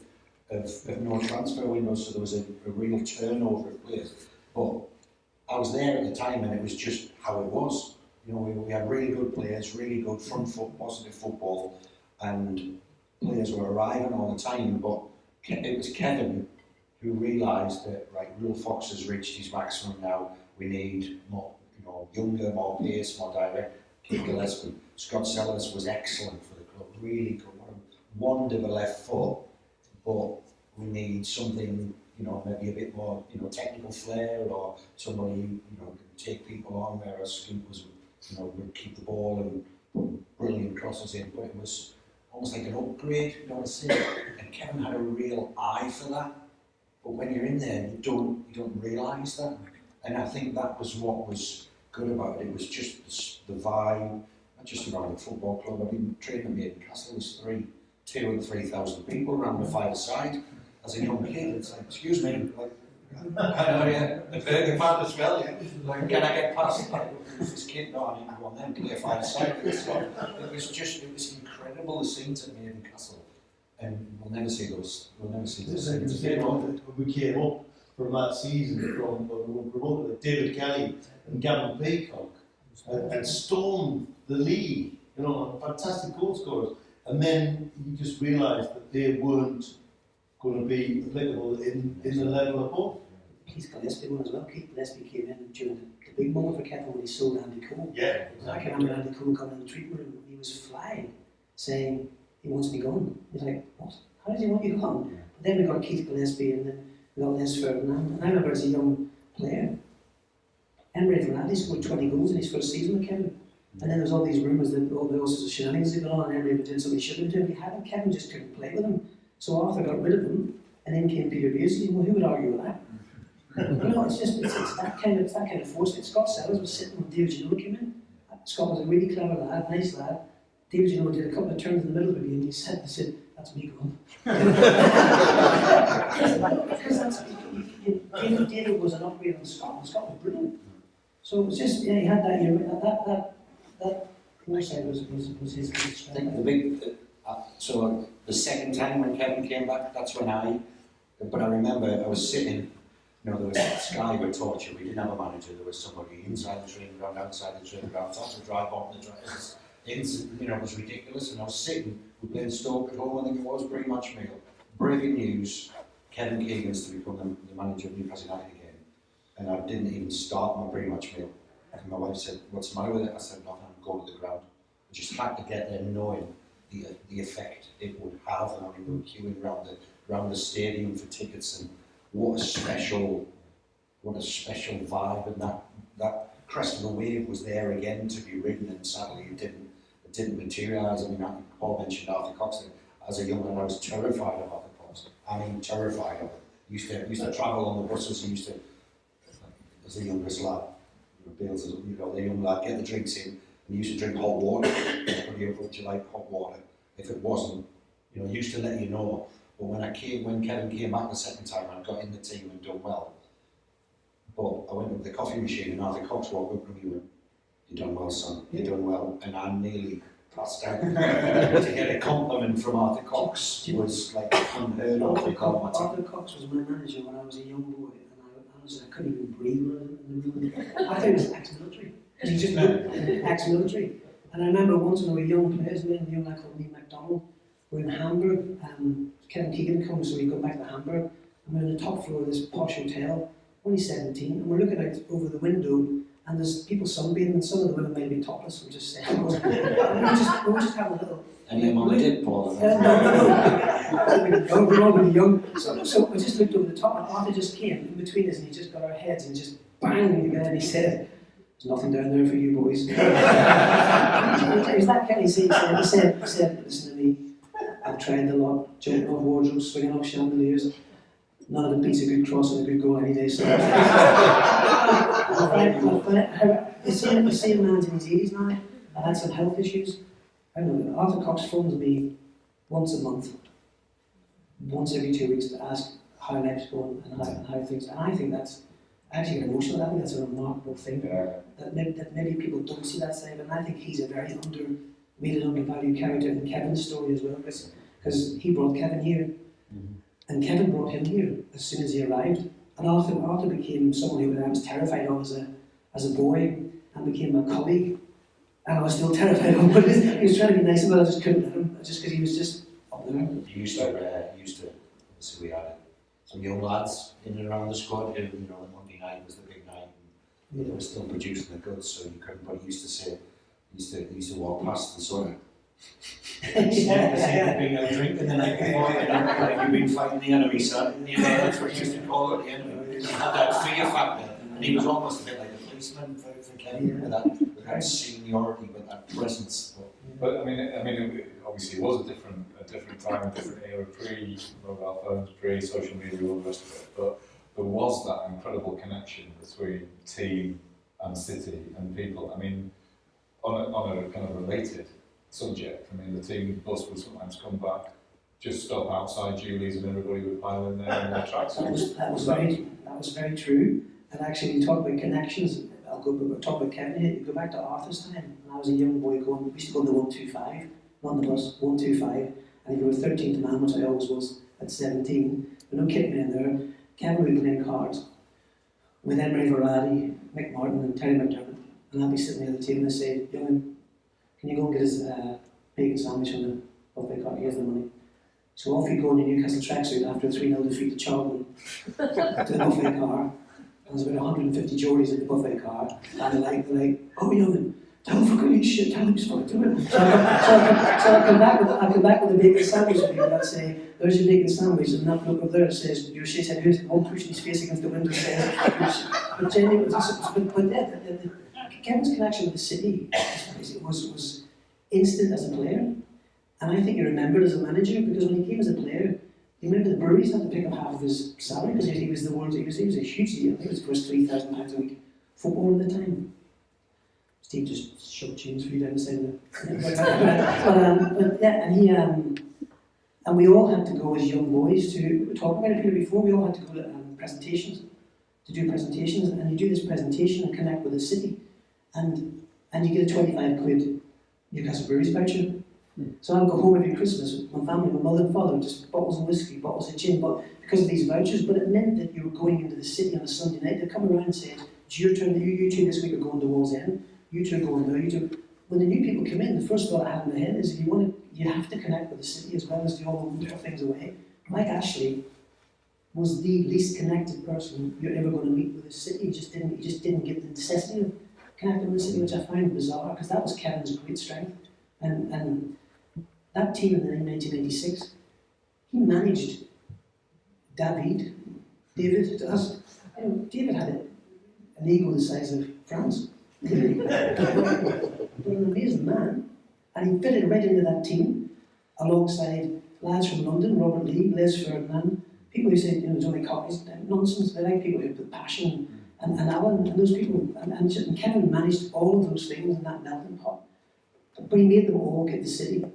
no transfer windows, so there was a real turnover of players. But I was there at the time, and it was just how it was. You know, we had really good players, really good front foot, positive football, and players were arriving all the time. But it was Kevin who realised that, right, Real Fox has reached his maximum now. We need more, you know, younger, more pace, more direct. Keith Gillespie, Scott Sellers was excellent for the club, really good. Wonderful left foot, but we need something, you know, maybe a bit more, you know, technical flair, or somebody who, you know, can take people on, whereas Scoop was, you know, would keep the ball and put brilliant crosses in, but it was almost like an upgrade, you know what I'm saying? And Kevin had a real eye for that, but when you're in there, you don't realise that. And I think that was what was good about it. It was just the vibe, not just around the football club. I mean, training at Newcastle was 2,000 and 3,000 people around the five-a-side. As a young kid, it's like, excuse me, like, I know, yeah, the burger fan as well, yeah. Like, can I get past like, who's this kid? No, I need to go on then, play a five-a-side. It was incredible, the scenes at Newcastle. And we'll never see those scenes again. When we came up from that season, from when we were promoted, David Kelly and Gavin Peacock, and stormed the league, you know, fantastic goal scorers. And then you just realised that they weren't going to be applicable in the level above. Keith Gillespie one as well. Keith Gillespie came in during the big moment for Kevin when he sold Andy Cole. Yeah, I can remember Andy Cole coming in the treatment room, he was flying, saying he wants me gone. He's like, what? How does he want you gone? Yeah. But then we got Keith Gillespie and then we got Les Ferdinand. And I remember as a young player, Emre Ronaldo scored 20 goals in his first season with Kevin. And then there's all these rumours that all sorts of shenanigans had gone on and Emre was doing something he shouldn't do. But he hadn't. Kevin just couldn't play with him. So Arthur got rid of him, and then came Peter Beardsley. Well, who would argue with that? No, it's that kind of force. Scott Sellers was sitting when David Ginola came in. Scott was a really clever lad, nice lad. David Ginola did a couple of turns in the middle of the game, and he said, "That's me gone." Because David was an upgrade on Scott, and Scott was brilliant. So it was just, yeah, he had that year. That foresight was his strength. I think the big, so the second time when Kevin came back, that's when but I remember I was sitting, you know, there was Sky were torture, we didn't have a manager, there was somebody inside the training ground, outside the training ground, top of the drive, bottom of the drive, it was ridiculous, and I was sitting, we played Stoke at home, I think it was, pre-match meal, breaking news, Kevin Keegan's to become the manager of Newcastle United again, and I didn't even start my pre-match meal, and my wife said, what's the matter with it? I said, nothing, I'm going to the ground. I just had to get there knowing the effect it would have, and I mean, we were queuing around the stadium for tickets, and what a special vibe, and that crest of the wave was there again to be ridden, and sadly it didn't materialise. I mean, Paul mentioned Arthur Cox. As a young man, I was terrified of Arthur Cox. I mean, terrified of it. Used to travel on the buses. As a youngest lad, Bales, the young lad, get the drinks in. And used to drink hot water. Would you like hot water? If it wasn't, used to let you know. But when Kevin came back the second time, I got in the team and done well. But I went to the coffee machine and Arthur Cox walked up to me and went, "You done well, son. You done well." And I nearly passed out. To get a compliment from Arthur Cox was like unheard of. Arthur Cox was my manager when I was a young boy, and I couldn't even breathe when I was in the room. I thought he was ex-military. He just looked ex-military. And I remember once when we were young players, me and a young lad called Neil MacDonald, we were in Hamburg, and Kevin Keegan comes, so we go back to Hamburg, and we're on the top floor of this posh hotel, only 17, and we're looking out over the window, and there's people sunbathing, and some of the women might be topless, I'm just saying. We were just having a little... And your mum did, Paul? No, we're all really young. So we just looked over the top, and Arthur just came in between us, and he just got our heads, and just bang together, and he said, "There's nothing down there for you boys." It was that kind of thing. He said, "Listen to me, I've tried a lot, jumping off wardrobes, swinging off chandeliers. None of them beats a good cross and a good goal any day." So the same man's in his 80s now. I had some health issues. I don't know, Arthur Cox phones me once a month, once every 2 weeks to ask how life's going and how things. And I think that's actually get emotional. I think that's a remarkable thing. That maybe people don't see that side, and I think he's a very underrated, undervalued character in Kevin's story as well, because he brought Kevin here, and Kevin brought him here as soon as he arrived. And Arthur became someone who I was terrified of as a boy, and became a colleague, and I was still terrified of him. But he was trying to be nice, but I just couldn't let him, just because he was just up there. He used to. So we had some young lads in and around the squad who, the Monday night was the big night, and they were still producing the goods, so you couldn't. But he used to say, he used to walk past and sort of. Being out drinking the night before, like you've been fighting the enemy, son. That's what he used to call it, the enemy. He had that fear factor, and he was almost a bit like a policeman for Kevin, with that seniority, with that presence. But I mean, obviously it was a different time, a different era, pre-mobile phones, pre-social media, all the rest of it. But there was that incredible connection between team and city and people. I mean, on a kind of related subject, I mean, the team bus would sometimes come back, just stop outside Julie's and everybody would pile in there in their tracksuits. That was very true. And actually, you talk about connections. We'll talk about Kevin here. You go back to Arthur's time. When I was a young boy we used to go on the 125, not on the bus, 125. And if you were 13th man, which I always was at 17, there were no kit men there. Kevin would be playing cards with Emery Varady, Mick Martin and Terry McDermott. And I'd be sitting at the table and say, young, can you go and get his bacon sandwich on the buffet cart? Here's the money. So off you go in your Newcastle tracksuit after a 3-0 defeat to Charlton to the buffet car. There's about 150 Geordies at the buffet car, and they're like, oh, young, tell him for good shit, tell him he's fucked doing it. So I come back with a bacon sandwich for you, and I'd say, there's your bacon sandwich, and that look up there that says, your shit head, here's one pushing his face against the window says, but genuinely, Kevin's connection with the city was instant as a player, and I think he remembered as a manager, because when he came as a player, you remember the Breweries had to pick up half of his salary because he was a huge deal. I think it was first £3,000 a week footballer at the time. Steve just shoved change for you down the side of it. But yeah, and we all had to go as young boys to talk about it before. We all had to go to presentations, and you do this presentation and connect with the city, and you get a 25 quid Newcastle Breweries voucher. So I'd go home every Christmas with my family, my mother and father, just bottles of whiskey, bottles of gin, but because of these vouchers. But it meant that you were going into the city on a Sunday night. They'd come around and say, it's your turn, you two this week are going to Wall's End, you two are going there, you two. When the new people come in, the first thought I had in my head is, if you have to connect with the city as well as do all the things away. Mike Ashley was the least connected person you're ever going to meet with the city. He just didn't get the necessity of connecting with the city, which I find bizarre, because that was Kevin's great strength. And that team in 1996, he managed David to us. You know, David had an ego the size of France, but an amazing man, and he fitted right into that team alongside lads from London, Robert Lee, Les Ferdinand, people who say, you know, it's only copies, nonsense. They like people with passion, and Alan, and those people, and Kevin managed all of those things in that melting pot. But he made them all get the city.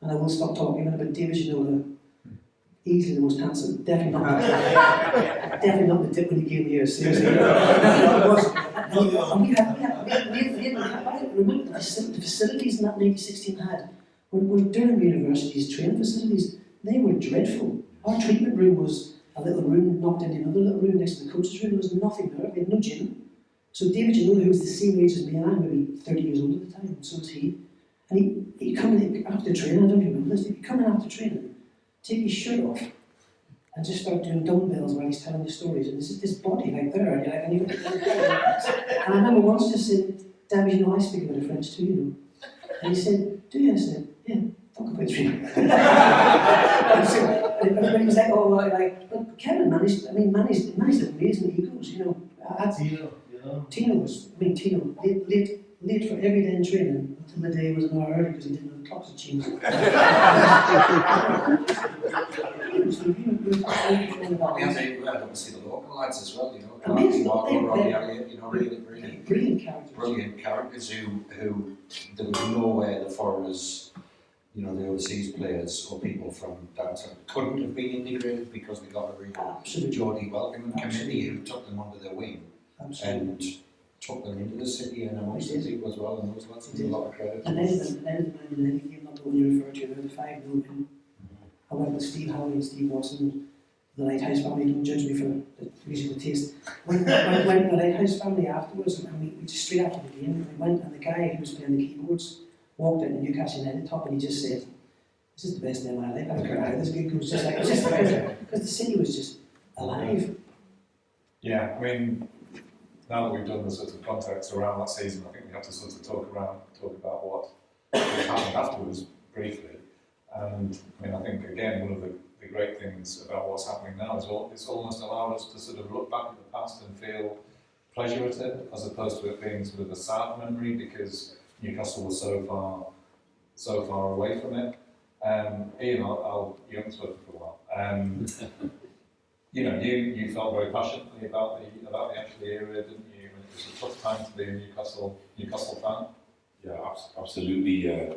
And I will stop talking about David Ginola, easily the most handsome, definitely not the tip when he came here, seriously. And we had remember the facilities in that 1916 had, were Durham University's training facilities, they were dreadful. Our treatment room was a little room knocked into another little room next to the coach's room. There was nothing there, we had no gym. So David Ginola, who was the same age as me, and I'm maybe 30 years old at the time, so was he. And he'd come in after training, I don't remember this, he'd come in after training, take his shirt off, and just start doing dumbbells while he's telling the stories. And there's this body right there, and you're like, and I remember once just said, David, you know, I speak a bit of French too, you know. And he said, do you? I said, yeah, talk about training. But he was like, oh, like, but Kevin managed amazing egos, you know. Tino, late for every day in training until the day was an hour early because he didn't know the clocks had changed. We had obviously the local lads as well, you know. Really brilliant characters who there was nowhere the foreigners, you know, the overseas players or people from downtown couldn't have been integrated because they got a really Geordie welcoming committee who took them under their wing. And took them into the city and amongst the people as well, and those lads did a lot of credit. And then the game, not the one you referred to, the 5-0 win. I went with Steve Howley and Steve Watson, the Lighthouse family. Don't judge me for the musical taste. Went with the Lighthouse family afterwards, and we just straight after the game, we went, and the guy who was playing the keyboards walked into Newcastle United top, and he just said, "This is the best day of my life. I don't care how this game goes." Just because the city was just alive. Yeah, I mean, now that we've done the sort of context around that season, I think we have to sort of talk about what happened afterwards briefly. And I mean, I think again, one of the great things about what's happening now is it's almost allowed us to sort of look back at the past and feel pleasure at it, as opposed to it being sort of a sad memory because Newcastle was so far away from it. Ian, I'll you haven't spoken for a while. you felt very passionately about the actual era, didn't you? And it was a tough time to be a Newcastle fan. Yeah, absolutely. I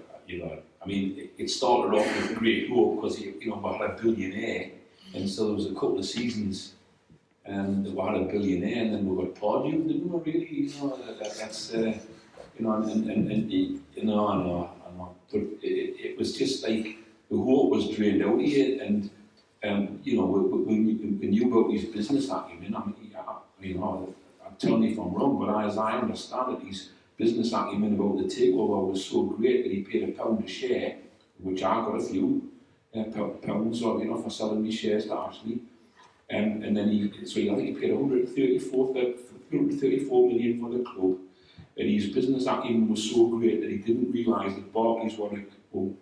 mean, it started off with great hope because we had a billionaire, and so there was a couple of seasons that we had a billionaire, and then we got Pardew. Didn't we really? That's but it was just like the hope was drained out of it, and when you knew about his business acumen, tell me if I'm wrong, but as I understand it, his business acumen about the takeover was so great that he paid £1 a share, which I got a few pounds for selling me shares to Ashley, and then I think he paid 134 million for the club, and his business acumen was so great that he didn't realise that Barclays were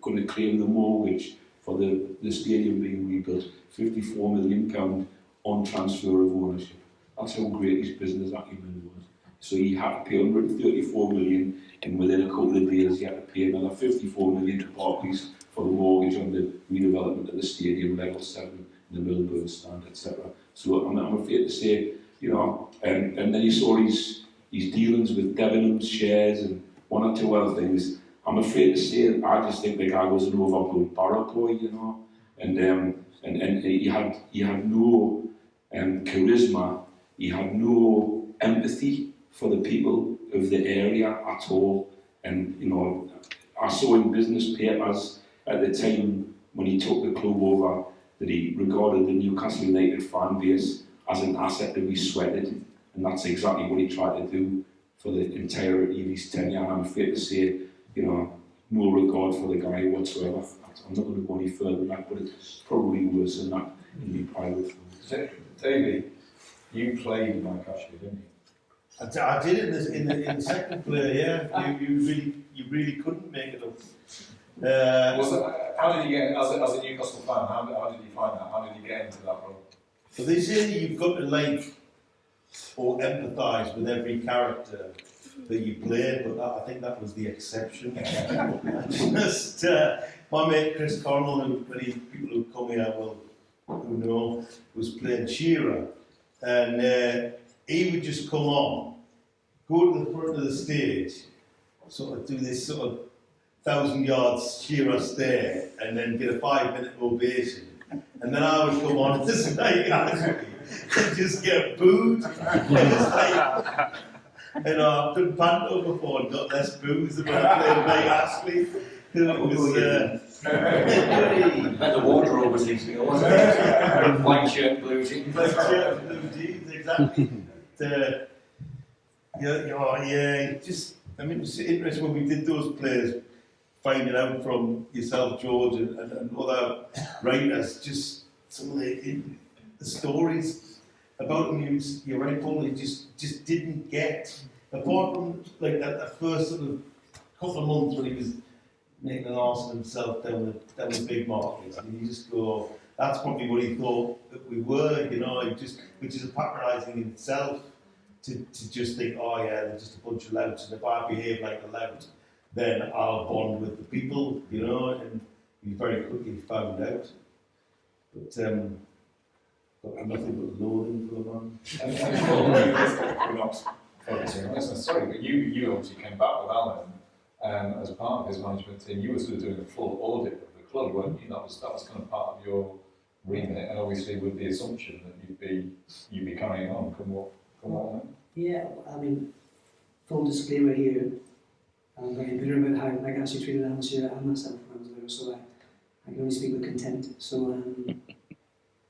going to claim the mortgage for the stadium being rebuilt, £54 million on transfer of ownership. That's how great his business acumen was. So he had to pay 134 million, and within a couple of days he had to pay another 54 million to Barclays for the mortgage on the redevelopment of the stadium, level 7, the Melbourne stand, etc. So I'm afraid to say, and then you saw his dealings with Debenhams shares and one or two other things. I'm afraid to say, I just think the guy was an overblown barrel boy, and he had no charisma, he had no empathy for the people of the area at all. And I saw in business papers at the time when he took the club over that he regarded the Newcastle United fan base as an asset to be sweated, and that's exactly what he tried to do for the entirety of his tenure. And I'm afraid to say, no regard for the guy whatsoever. I'm not going to go any further than that, but it's probably worse than that in the private film. Davey, you played in Mike Ashley, didn't you? I did it in the second play, yeah. You really couldn't make it up. How did you get, as a Newcastle fan, how did you find that? How did you get into that role? So they say you've got to like or empathise with every character that you play, but I think that was the exception. My mate Chris Cornell, and many people who come here who know, was playing Shearer, and he would just come on, go to the front of the stage, sort of do this sort of 1,000 yards Shearer stare, and then get a 5-minute ovation. And then I would come on this night and just get booed. And I've done panto before and got less booze than when I played Mike Ashley. It was the wardrobe was easier, wasn't it? White shirt, blue jeans. White shirt, blue jeans, exactly. It's interesting when we did those plays, finding out from yourself, George, and other writers, just some of the stories about him. You're right, Paul, he just didn't get, apart from like that first sort of couple of months when he was making an arse of himself down the big markets, and you just go, that's probably what he thought that we were, which is a patronising in itself, to just think, oh yeah, they're just a bunch of louts, and if I behave like a lout, then I'll bond with the people, and we very quickly found out. But nothing but loathing for the man. We're not focusing on this necessarily, but you obviously came back with Alan as part of his management team. You were sort of doing a full audit of the club, weren't you? That was kind of part of your remit, and obviously with the assumption that you'd be carrying on. Come what. Yeah, I mean, full disclaimer here, I'm very bitter about how Mike Ashley treated Alan Shearer and myself when I was there, so I can only speak with contempt. So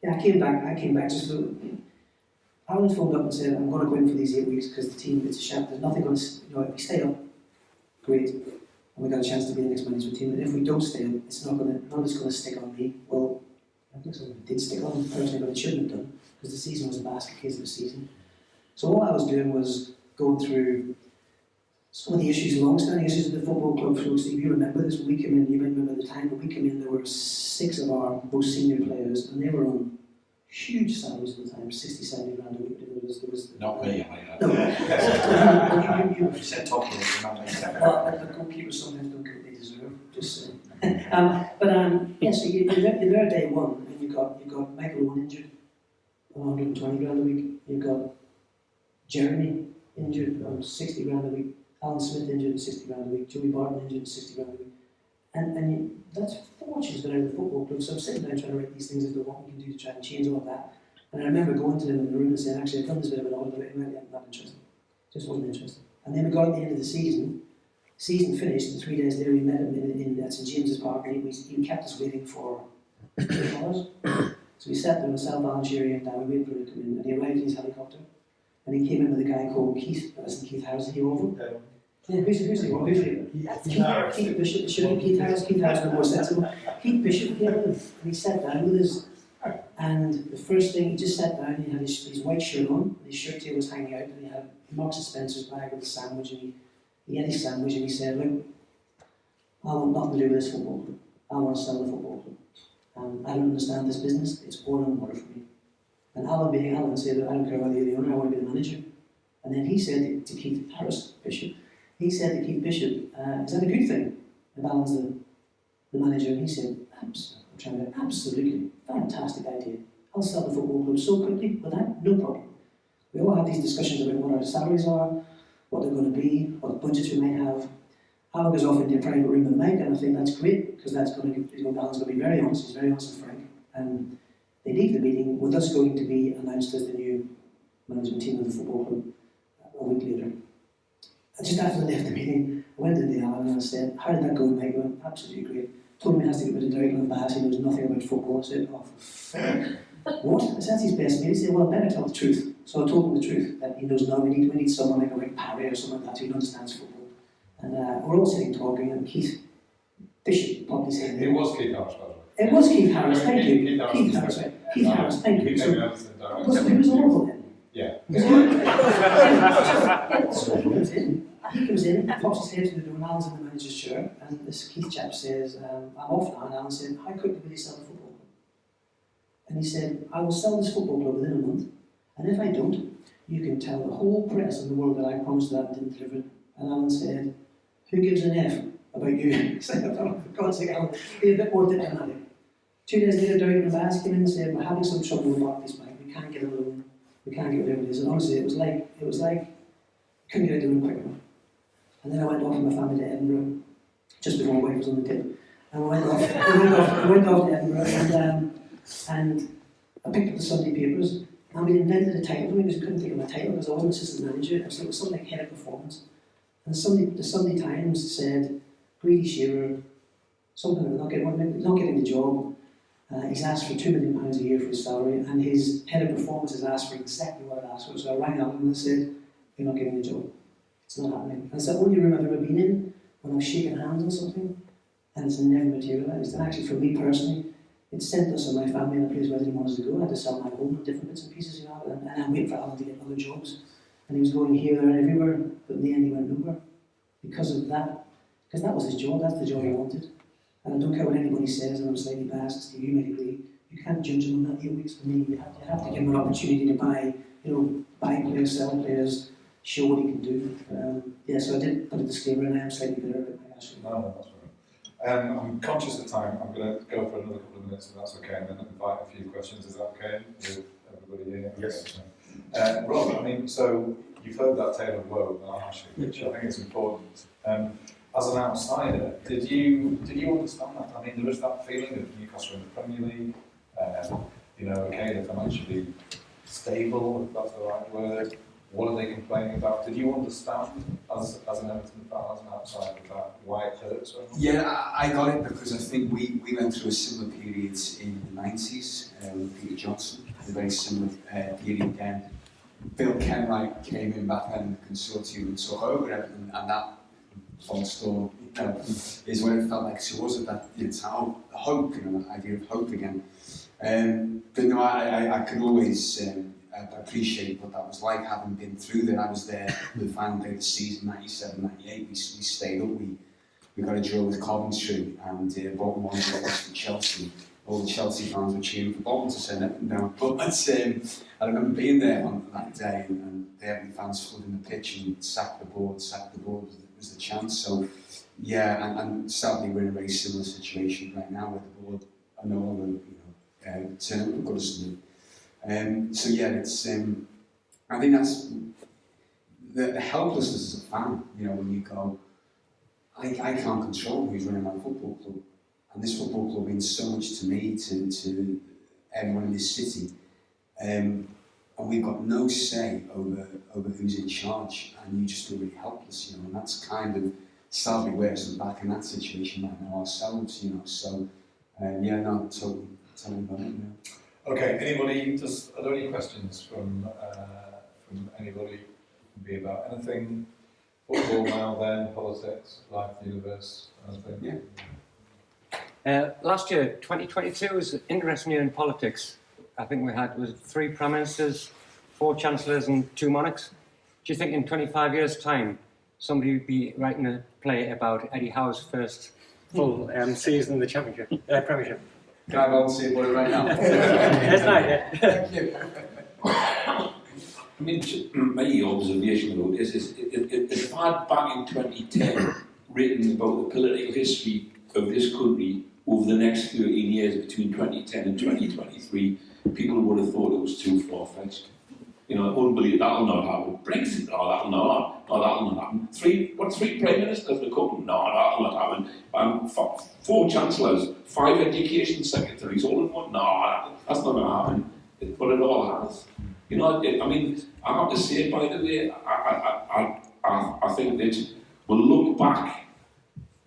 yeah, I came back just Alan phoned up and said, I'm going to go in for these 8 weeks because the team, it's a shout, there's nothing going to, if we stay up, great, and we got a chance to be the next management team, and if we don't stay up, none of it's going to stick on me. Well, I think it did stick on personally, but it shouldn't have done, because the season was a basket case of the season. So all I was doing was going through some of the issues, long-standing issues of the football club. So Steve, you remember this, when we came in, you might remember the time when we came in, there were 6 of our most senior players, and they were on huge salaries at the time, 60, 70 grand a week. There was not me, no. You said top players, the goalkeepers sometimes don't get what they deserve, just saying. Yeah, so you're there day one, and you've got Michael Owen injured. on 120 grand a week. You've got Jeremy injured on 60 grand a week. Alan Smith injured on 60 grand a week. Joey Barton injured on 60 grand a week. And that's fortunes going out of the football club. So I'm sitting down trying to write these things as to what we can do to try and change all of that. And I remember going to them in the room and saying, actually, I've done this bit of an audit, but I'm not interested. Just wasn't interested. And then we got at the end of the season finished, and 3 days later we met him in St James's Park, and he kept us waiting for 2 hours. So we sat there, myself, Alan Sherry, and Dan, we waited for him to come in, and he arrived in his helicopter, and he came in with a guy called Keith. Isn't Keith Harris here over? Yeah, who's he? Keith Bishop. Should have Keith Harris. Keith Harris was more sensible. Keith Bishop came in, and he sat down with us. And the first thing, he just sat down, he had his white shirt on, and his shirt tail was hanging out, and he had Marks and Spencer's bag with a sandwich, and he had his sandwich, and he said, look, I want nothing to do with this football club. I want to sell the football club. I don't understand this business, it's oil and water for me. And Alan being Alan said, I don't care whether you're the owner, I want to be the manager. And then he said to Keith Harris, Bishop, he said to Keith Bishop, is that a good thing if Alan's the manager? And he said, absolutely, fantastic idea. I'll sell the football club so quickly, with that, no problem. We all have these discussions about what our salaries are, what they're going to be, what budgets we might have. Alan goes off into a private room with Mike, and I think that's great, because that's going to, Alan's going to be very honest, he's very honest and frank. And they leave the meeting with us going to be announced as the new management team of the football club a week later. And just after they left the meeting, I went into Alan and I said, how did that go? Mike went, absolutely great. Told him he has to get rid of Derek and Bass, he knows nothing about football. I said, what? I said, that's his best mate. He said, well, I better tell the truth. So I told him the truth, that he knows now we need someone like a Rick Parry or someone like that who understands football. And we're all sitting talking, and Keith Bishop popped his head in. It was Keith Harris, by the way. It was Keith Harris, thank you. Keith Harris, right. Keith Harris, thank you. So, He he was horrible then. Yeah. So he comes in, pops his head through the door, and Alan's in the manager's chair, and this Keith chap says, I'm off now, and Alan said, how quickly will you sell the football club? And he said, I will sell this football club within a month, and if I don't, you can tell the whole press in the world that I promised that and didn't deliver it. And Alan said, who gives an F about you? He said, for God's sake, Alan, be a bit more diplomatic. 2 days later, Derek and Bass came in and said, we're having some trouble with Barclays Bank, we can't get a loan, we can't get whatever it is. And honestly, it was like, couldn't get out of the room quick enough. And then I went off with my family to Edinburgh, just before my wife was on the tip. And we went off to Edinburgh, and I picked up the Sunday papers, and we invented a title for me because we couldn't think of a title because I wasn't assistant manager. It was something like head of performance. And the Sunday Times said, greedy Shearer, something about not getting the job. He's asked for £2 million a year for his salary, and his head of performance has asked for exactly what I asked for. So I rang up and I said, you're not getting the job. It's not happening. And it's the only room I've ever been in when I've shaken hands on something, and it's never materialised. And actually, for me personally, it sent us and my family in a place where I didn't want us to go. I had to sell my home and different bits and pieces, and I'm waiting for Alan to get other jobs. And he was going here, there, and everywhere, but in the end, he went nowhere because of that. Because that was his job. That's the job he wanted. And I don't care what anybody says, and I'm slightly biased. Steve, you might agree. You can't judge him on that 8 weeks for me. You have to give him an opportunity to buy players, sell players, show what he can do. So I did put a disclaimer, and I am slightly bitter about my actually. No, that's right. I'm conscious of time. I'm going to go for another couple of minutes, if that's okay, and then invite a few questions. Is that okay with everybody here? Yes. Okay. Rob, I mean, so you've heard that tale of woe, which I think is important. As an outsider, did you understand that? I mean, there was that feeling of Newcastle in the Premier League. Okay, they're financially stable, if that's the right word. What are they complaining about? Did you understand, as an Everton fan, as an outsider, why it hurt so much? Yeah, I got it because I think we went through a similar period in the 90s with Peter Johnson. Had a very similar period then. Bill Kenwright came in back then in the consortium and took over Everton, and that from Storm, is where it felt like to us that hope, the idea of hope again. But no, I can always appreciate what that was like, having been through that. I was there the final day of the season, 97-98. We stayed up. We got a draw with Coventry, and bottom one lost to Chelsea. All the Chelsea fans were cheering for Bolton to send it down. But I remember being there on that day, and the Everton fans stood in the pitch and sack the board was the chance. So yeah, and sadly we're in a very similar situation right now with the board. I know all the turn up with Goodison. So yeah, it's I think that's the helplessness as a fan. You know, when you go, I can't control who's running my football club, and this football club means so much to me, to everyone in this city, and we've got no say over who's in charge, and you just feel really helpless, you know, and that's kind of sadly where us back in that situation right now ourselves, you know. So yeah, no, totally about it. You know. Okay, anybody? Are there any questions from anybody? Be about anything, football now, then politics, life, the universe, anything. Yeah. Last year, 2022, was an interesting year in politics. I think we had 3 prime ministers, 4 chancellors, and 2 monarchs. Do you think in 25 years' time, somebody would be writing a play about Eddie Howe's first full season in the Premiership? Can I go and see it right now? That's right, Thank you. I mean, my observation about this is if I'd back in 2010 written about the political history of this country over the next 13 years between 2010 and 2023, people would have thought it was too far-fetched. You know, unbelievable, that'll not happen. Brexit, that'll not happen. 3 prime ministers to come? No, that'll not happen. 4 chancellors, 5 education secretaries, all in one? No, that's not going to happen. But it all has. You know, I mean, I have to say, by the way, I think that we'll look back,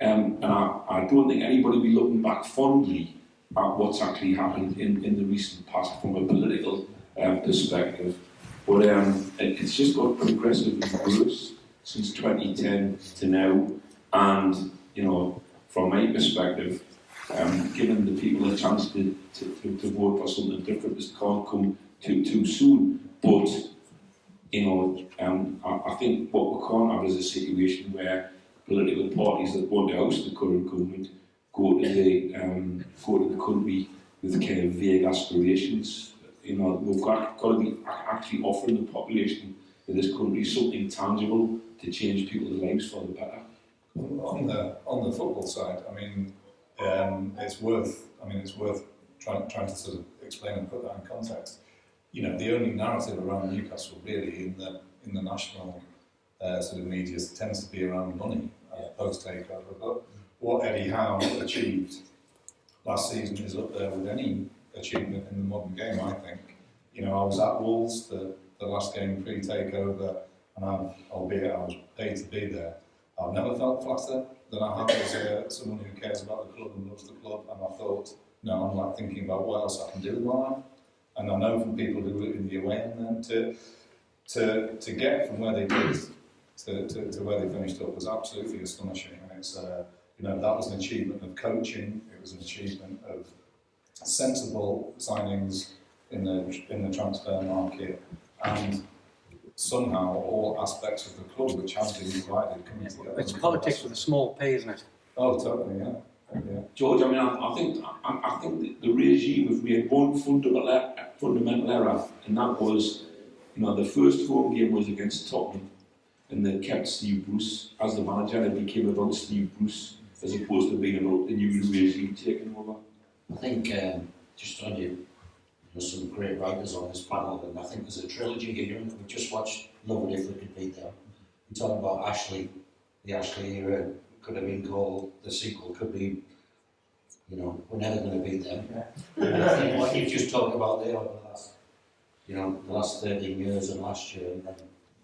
and I don't think anybody will be looking back fondly at what's actually happened in the recent past from a political perspective. But it's just got progressively worse since 2010 to now. And, you know, from my perspective, giving the people a chance to vote for something different just can't come too soon. But, you know, I think what we can't have is a situation where political parties that want to oust the current government go to the country with kind of vague aspirations. You know, we've got to be actually offering the population in this country something tangible to change people's lives for the better. On the football side, I mean, it's worth trying to sort of explain and put that in context. You know, the only narrative around Newcastle really in the national sort of media tends to be around money post takeover. But what Eddie Howe achieved last season is up there with any achievement in the modern game, I think. You know, I was at Wolves the last game pre-takeover, and albeit I was paid to be there, I've never felt flatter than I have as someone who cares about the club and loves the club. And I thought, no, I'm like thinking about what else I can do in my life. And I know from people who were in the away end then to get from where they did to where they finished up was absolutely astonishing. And it's you know, that was an achievement of coaching. It was an achievement of sensible signings in the transfer market, and somehow all aspects of the club which has been divided coming together. It's politics with a small p, isn't it? Oh, totally, yeah. Yeah. George, I mean, I think the regime have made one fundamental error, and that was, you know, the first home game was against Tottenham, and they kept Steve Bruce as the manager, and it became about Steve Bruce as opposed to being about the new regime taking over. I think just on you, there's some great writers on this panel, and I think there's a trilogy here that we just watched. Love it if we could beat them. We're talking about Ashley, the Ashley era. Could have been called, the sequel could be, you know, we're never going to beat them. And I think what you've just talked about there over the last 13 years and last year, and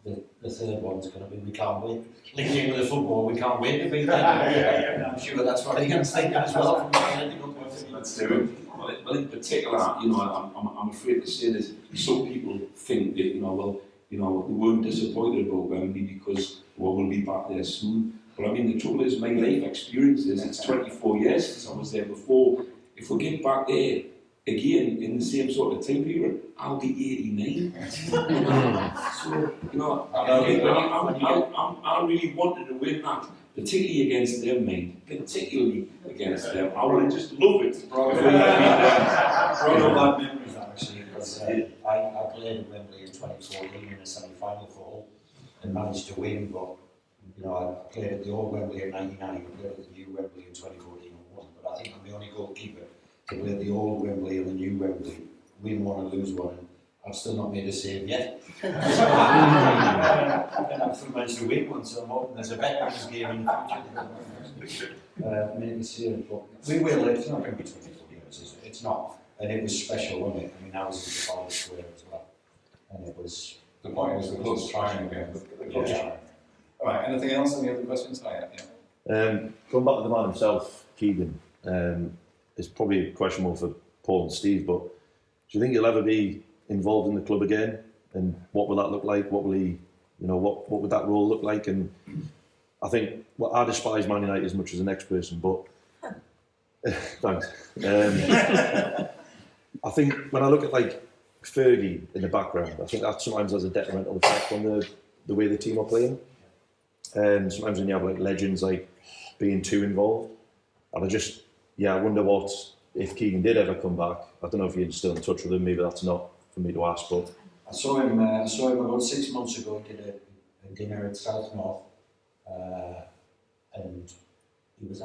then the third one's going to be, we can't wait. Linking with the football, we can't wait to beat them. I'm sure that's what Ian's thinking as well from an analytical point of view. Let's do it. Well, in particular, you know, I'm afraid to say this, some people think that, you know, well, you know, we weren't disappointed about Wembley because, well, we'll be back there soon. But I mean, the trouble is, my life experience is it's 24 years since I was there before. If we get back there again in the same sort of time period, I'll be 89. So, you know, I really wanted to win that, particularly against them, mate. Particularly against them. I would just love it. Brought up bad memories, actually, because I played at Wembley in 2014 in a semi-final for Hull and managed to win, but you know, I played at the old Wembley in '99 and played at the new Wembley in 2014 and won. But I think I'm the only goalkeeper to play at the old Wembley and the new Wembley, win one and lose one. I've still not made a save yet. And I've still managed to win one, so I'm hoping there's a veterans game in the future. Make a save, but we will. It's not going to be 24 years, is it? It's not. And it was special, wasn't it? I mean, I was in the Father Square as well, and it was. The point is the club's trying again. The club's trying. All right. Anything else? Any other questions? Yeah. Going back to the man himself, Keegan, it's probably a question more for Paul and Steve, but do you think he'll ever be involved in the club again? And what will that look like? What will he, what would that role look like? And I think, I despise Man United as much as the next person, but thanks. I think when I look at like Fergie in the background, I think that sometimes has a detrimental effect on the way the team are playing. Sometimes when you have like legends like being too involved, and I wonder what if Keegan did ever come back. I don't know if you're still in touch with him. Maybe that's not for me to ask, but I saw him about 6 months ago. He did a dinner at South North, and he was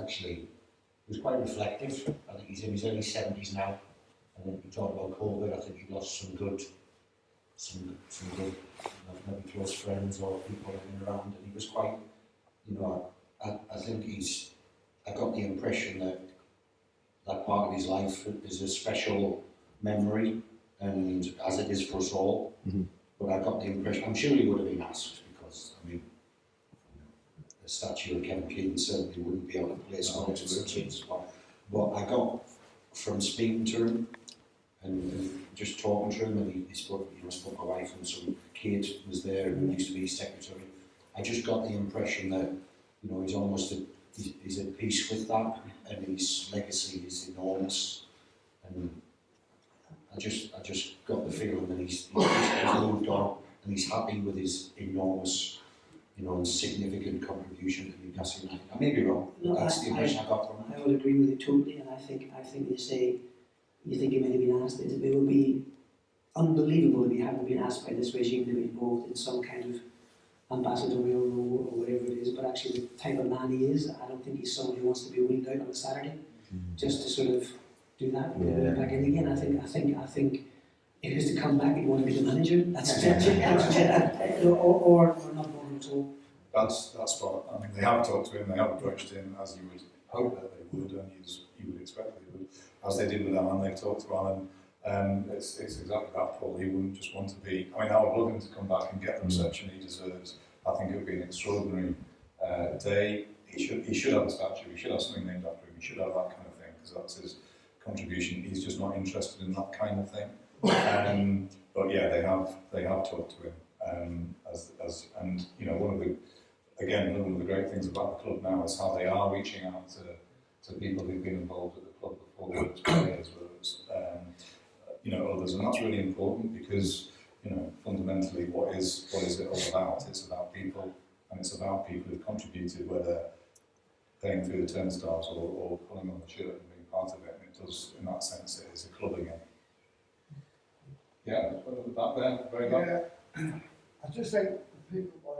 quite reflective. I think he's in his early 70s now. I think he talked about COVID. I think he lost some good maybe close friends or people hanging around, and he was quite, I think I got the impression that part of his life is a special memory, and as it is for us all. Mm-hmm. But I got the impression, I'm sure he would have been asked, because, I mean, the statue of Kevin Keegan certainly wouldn't be out of place on such a spot. But I got, from speaking to him, and just talking to him, and he spoke my wife, and some kid was there who used to be his secretary. I just got the impression that, he's almost he's at peace with that, and his legacy is enormous. And I just got the feeling that he's moved on, and he's happy with his enormous, and significant contribution to Newcastle United. I may be wrong. No, That's the impression I got from him. I would agree with you totally, and I think you think he may have been asked. It would be unbelievable if he hadn't been asked by this regime to be involved in some kind of ambassadorial role or whatever it is. But actually, the type of man he is, I don't think he's someone who wants to be wheeled out on a Saturday just to sort of do that and go back in again. I think if he was to come back, he'd want to be the manager. That's or not more at all. That's spot. I mean, they have talked to him. They have approached him, as you would hope that they would, and you would expect they would, as they did with Alan. They've talked to Alan. It's exactly that, Paul. He wouldn't just want to be. I mean, I would love him to come back and get the reception he deserves. I think it would be an extraordinary day. He should have a statue. He should have something named after him. He should have that kind of thing, because that's his contribution. He's just not interested in that kind of thing. But yeah, they have talked to him. And one of the great things about the club now is how they are reaching out to people who've been involved with the club before, whether it's players, whether it's others, and that's really important, because fundamentally, what is it all about? It's about people, and it's about people who've contributed, whether paying through the turnstiles or pulling on the shirt and being part of it. And it does, in that sense, it is a club again. Yeah, back there, very back. I just think the people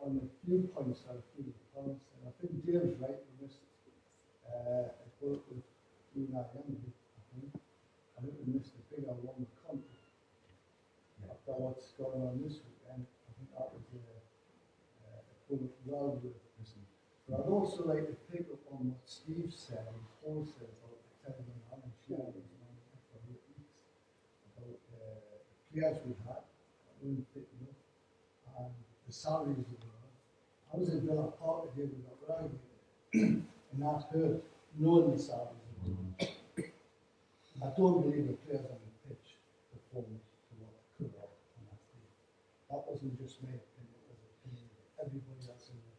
on the few points that have been balanced, and I think Dave's right in this. Work with you and I think we missed a bigger long contract. After what's going on this weekend, I think that was going well with this. But I'd also like to pick up on what Steve said and Paul said about the Tyne and sharing for 8 weeks, about the players we had that weren't fit enough, and the salaries we were. I was in Villa Park today with that relegated, and that hurt, knowing the salaries we were. I don't believe the players on the pitch performed to what they could have on that day. That wasn't just my opinion, it was the opinion of everybody that's in the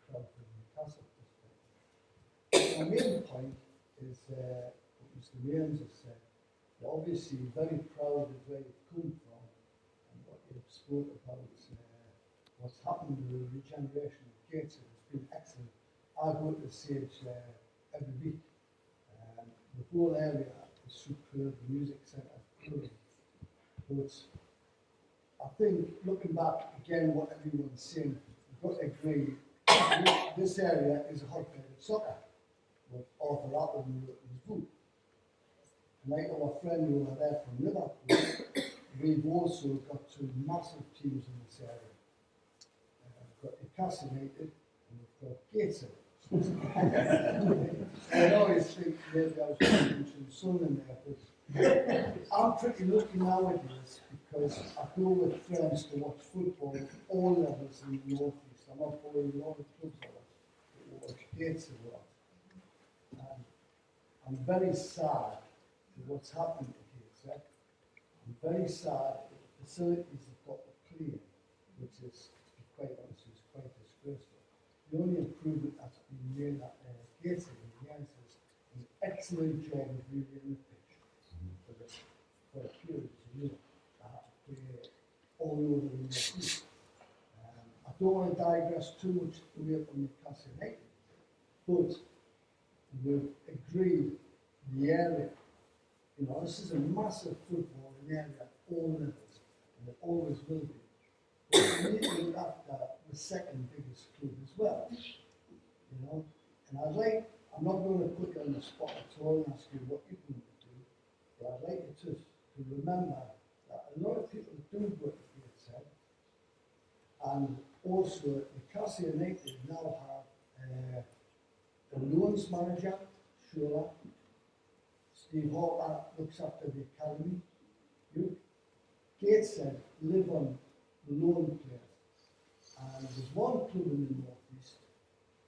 crowd from Newcastle perspective. My main point is what Mr. Mearns has said. They're obviously very proud of where you've come from and what you've spoke about, what's happened with the regeneration of Gateshead. It's been excellent. I go to the stage every week. The whole area is superb, the music centre is brilliant. But I think, looking back again, what everyone's saying, we've got to agree, this area is a hotbed of soccer. But Arthur Appleton wrote in his book. And like our friend who were there from Liverpool, we've also got two massive teams in this area. We've got Newcastle United and we've got Gateshead. I always think maybe I was going to mention Sunderland there, but I'm pretty lucky nowadays because I go with friends to watch football at all levels in the North East. I'm not going to a lot of clubs I watch Gateshead a lot. And I'm very sad at what's happened to Gateshead. I'm very sad that the facilities have got the play, which is, to be quite honest, is quite disgraceful. The only improvement that's been made at Gateshead in the end is an excellent job of reviewing the pitch for a period of years. I have to play all over the North East. I don't want to digress too much away from Newcastle United, but we've agreed the area. You know, this is a massive footballing area at all levels, and it always will be. But we need to look after the second biggest club as well. You know, and I'm not going to put you on the spot at all and ask you what you're going to do, but I'd like you to remember that a lot of people do go to Gateshead, and also Newcastle United now have a loans manager, Shola. Steve Harper looks after the academy. Gateshead live on loan players. And there's one club in the North East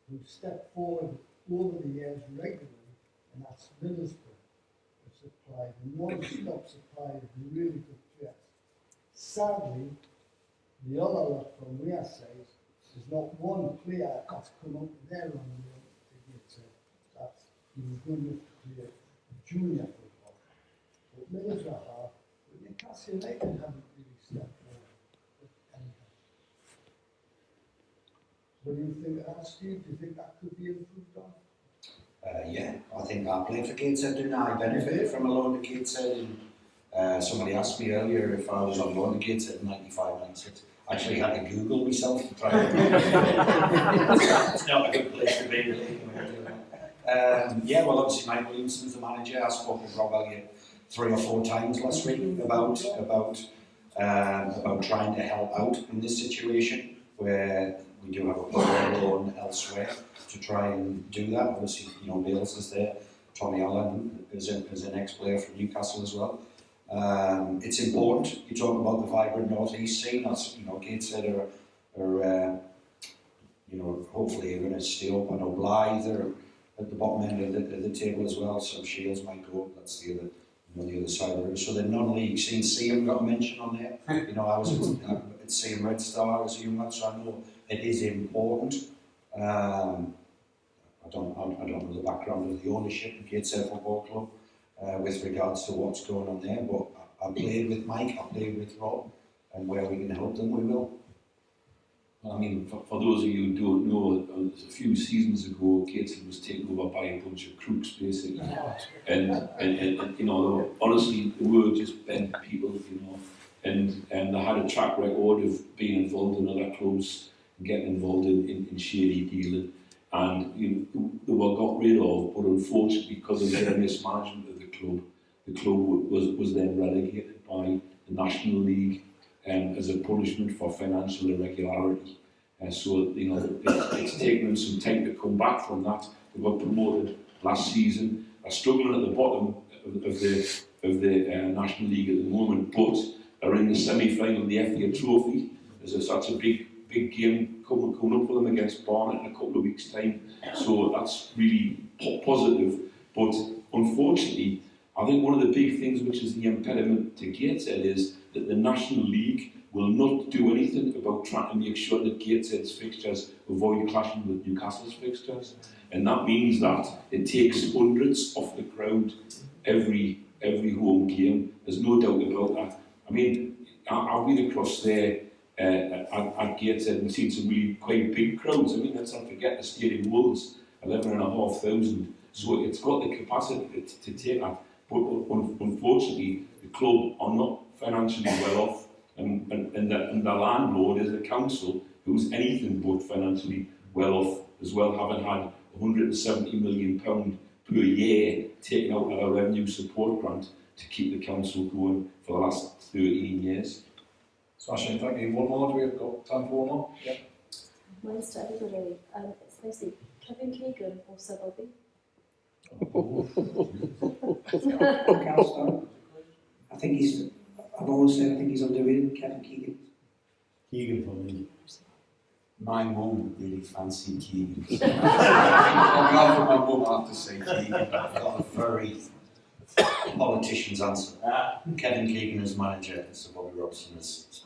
who stepped forward over the years regularly, and that's Middlesbrough, who supply the non-stop supply of really good players. Sadly, the other lot from their side, there's not one player that's come up with their own loan to Gateshead. That's good enough to play junior football. But Middlesbrough have, but Newcastle United haven't really stepped forward with anything. What do you think of that, Steve? Do you think that could be improved on? Yeah, I think I played for Gateshead, didn't I? I benefited from a loan to Gateshead. And, somebody asked me earlier if I was on loan to Gateshead in 95, 96. I actually had to Google myself to try and it's not a good place to be. Yeah, well, obviously Mike Williamson's the manager. I spoke with Rob Elliott 3 or 4 times last week about trying to help out in this situation where we do have a player loan elsewhere to try and do that. Obviously, you know, Bales is there. Tommy Allen is an ex-player from Newcastle as well. It's important. You talk about the vibrant North East scene. That's, you know, Gateshead are you know, hopefully are going to stay up. I know Blythe are at the bottom end of the table as well. Some Shields might go up. That's the other, you know, the other side of the river. So the non-league scene, Seaham got a mention on there. You know, I was at Seaham Red Star as a young lad, so I know it is important. I don't know the background of the ownership of Gateshead Football Club with regards to what's going on there, but I played with Mike, I played with Rob, and where we can help them, we will. I mean, for those of you who don't know, a few seasons ago, Gateshead was taken over by a bunch of crooks, basically. And you know, honestly, the word just bent people, you know, and they had a track record of being involved in other clubs, and getting involved in shady dealing. And you know, they were got rid of, but unfortunately, because of their mismanagement of the club was then relegated by the National League as a punishment for financial irregularity. So you know, it's taken them some time to come back from that. They got promoted last season. They're struggling at the bottom of the National League at the moment, but are in the semi-final of the FA Trophy. There's such a big game coming up for them against Barnet in a couple of weeks' time. So that's really positive. But unfortunately, I think one of the big things which is the impediment to Gateshead is that the National League will not do anything about trying to make sure that Gateshead's fixtures avoid clashing with Newcastle's fixtures. And that means that it takes hundreds off the crowd every home game. There's no doubt about that. I mean, I've been across there at Gateshead and seen some really quite big crowds. I mean, let's not forget the stadium holds 11,500. So it's got the capacity to take that. But unfortunately, the club are not financially well off, and the landlord is the council, who's anything but financially well off as well, having had £170 million per year taken out of a revenue support grant to keep the council going for the last 13 years. Smashing, thank you. One more, do we have got time for one more? Yeah. Mine's to everybody. It's basically Kevin Keegan or Sir Bobby. Can't start. I think he's, I've always said I think he's underrated, Kevin Keegan. Keegan for me. My mum really fancied Keegan. On behalf of my mum, I have to say Keegan. I've got a very politician's answer. Kevin Keegan as manager and Sir Bobby Robson as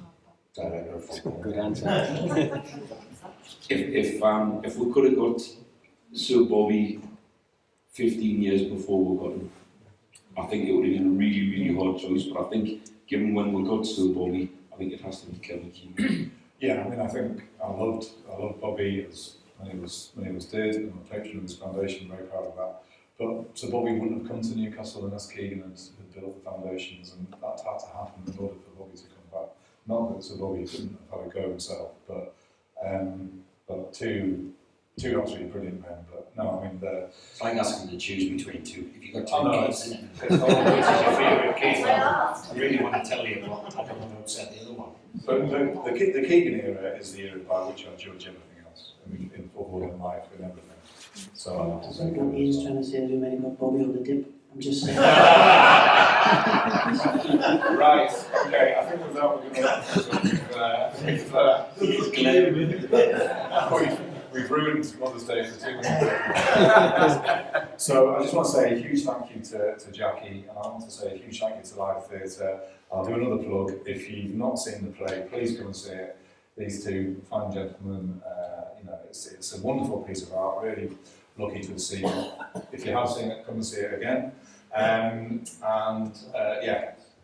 director of football. Good answer. If we could have got Sir Bobby 15 years before we got him, I think it would have been a really, really hard choice. But I think, given when we got Sir Bobby, I think it has to be Kevin Keegan. Yeah, I mean, I think I loved Bobby when he was dead, and I'm a patron of his foundation, very proud of that. But Sir Bobby wouldn't have come to Newcastle unless Keegan had built the foundations, and that had to happen in order for Bobby to come back. Not that Sir Bobby couldn't have had a go himself, but two absolutely brilliant men. But no, I mean, It's like asking to choose between two. If you've got two Oh, no, kids, isn't it? it's not Which is your favourite kid? I asked. I really want to tell you, but I don't want to upset the other one. But the Keegan era is the era by which I judge everything else. I mean, in football, in life, in everything. So I have to I say. think what Ian's trying to say is we might have got Bobby on the dip. I'm just saying. Right, okay, I think with that we've ruined Mother's Day for 2 minutes. So I just want to say a huge thank you to Jackie, and I want to say a huge thank you to Live Theatre. I'll do another plug. If you've not seen the play, please come and see it. These two fine gentlemen, it's a wonderful piece of art, really lucky to have seen it. If you have seen it, come and see it again.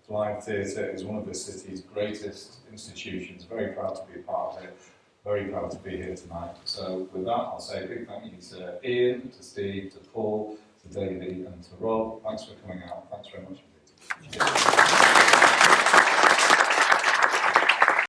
Live Theatre is one of the city's greatest institutions. Very proud to be a part of it. Very proud to be here tonight. So with that, I'll say a big thank you to Ian, to Steve, to Paul, to Davey and to Rob. Thanks for coming out. Thanks very much indeed.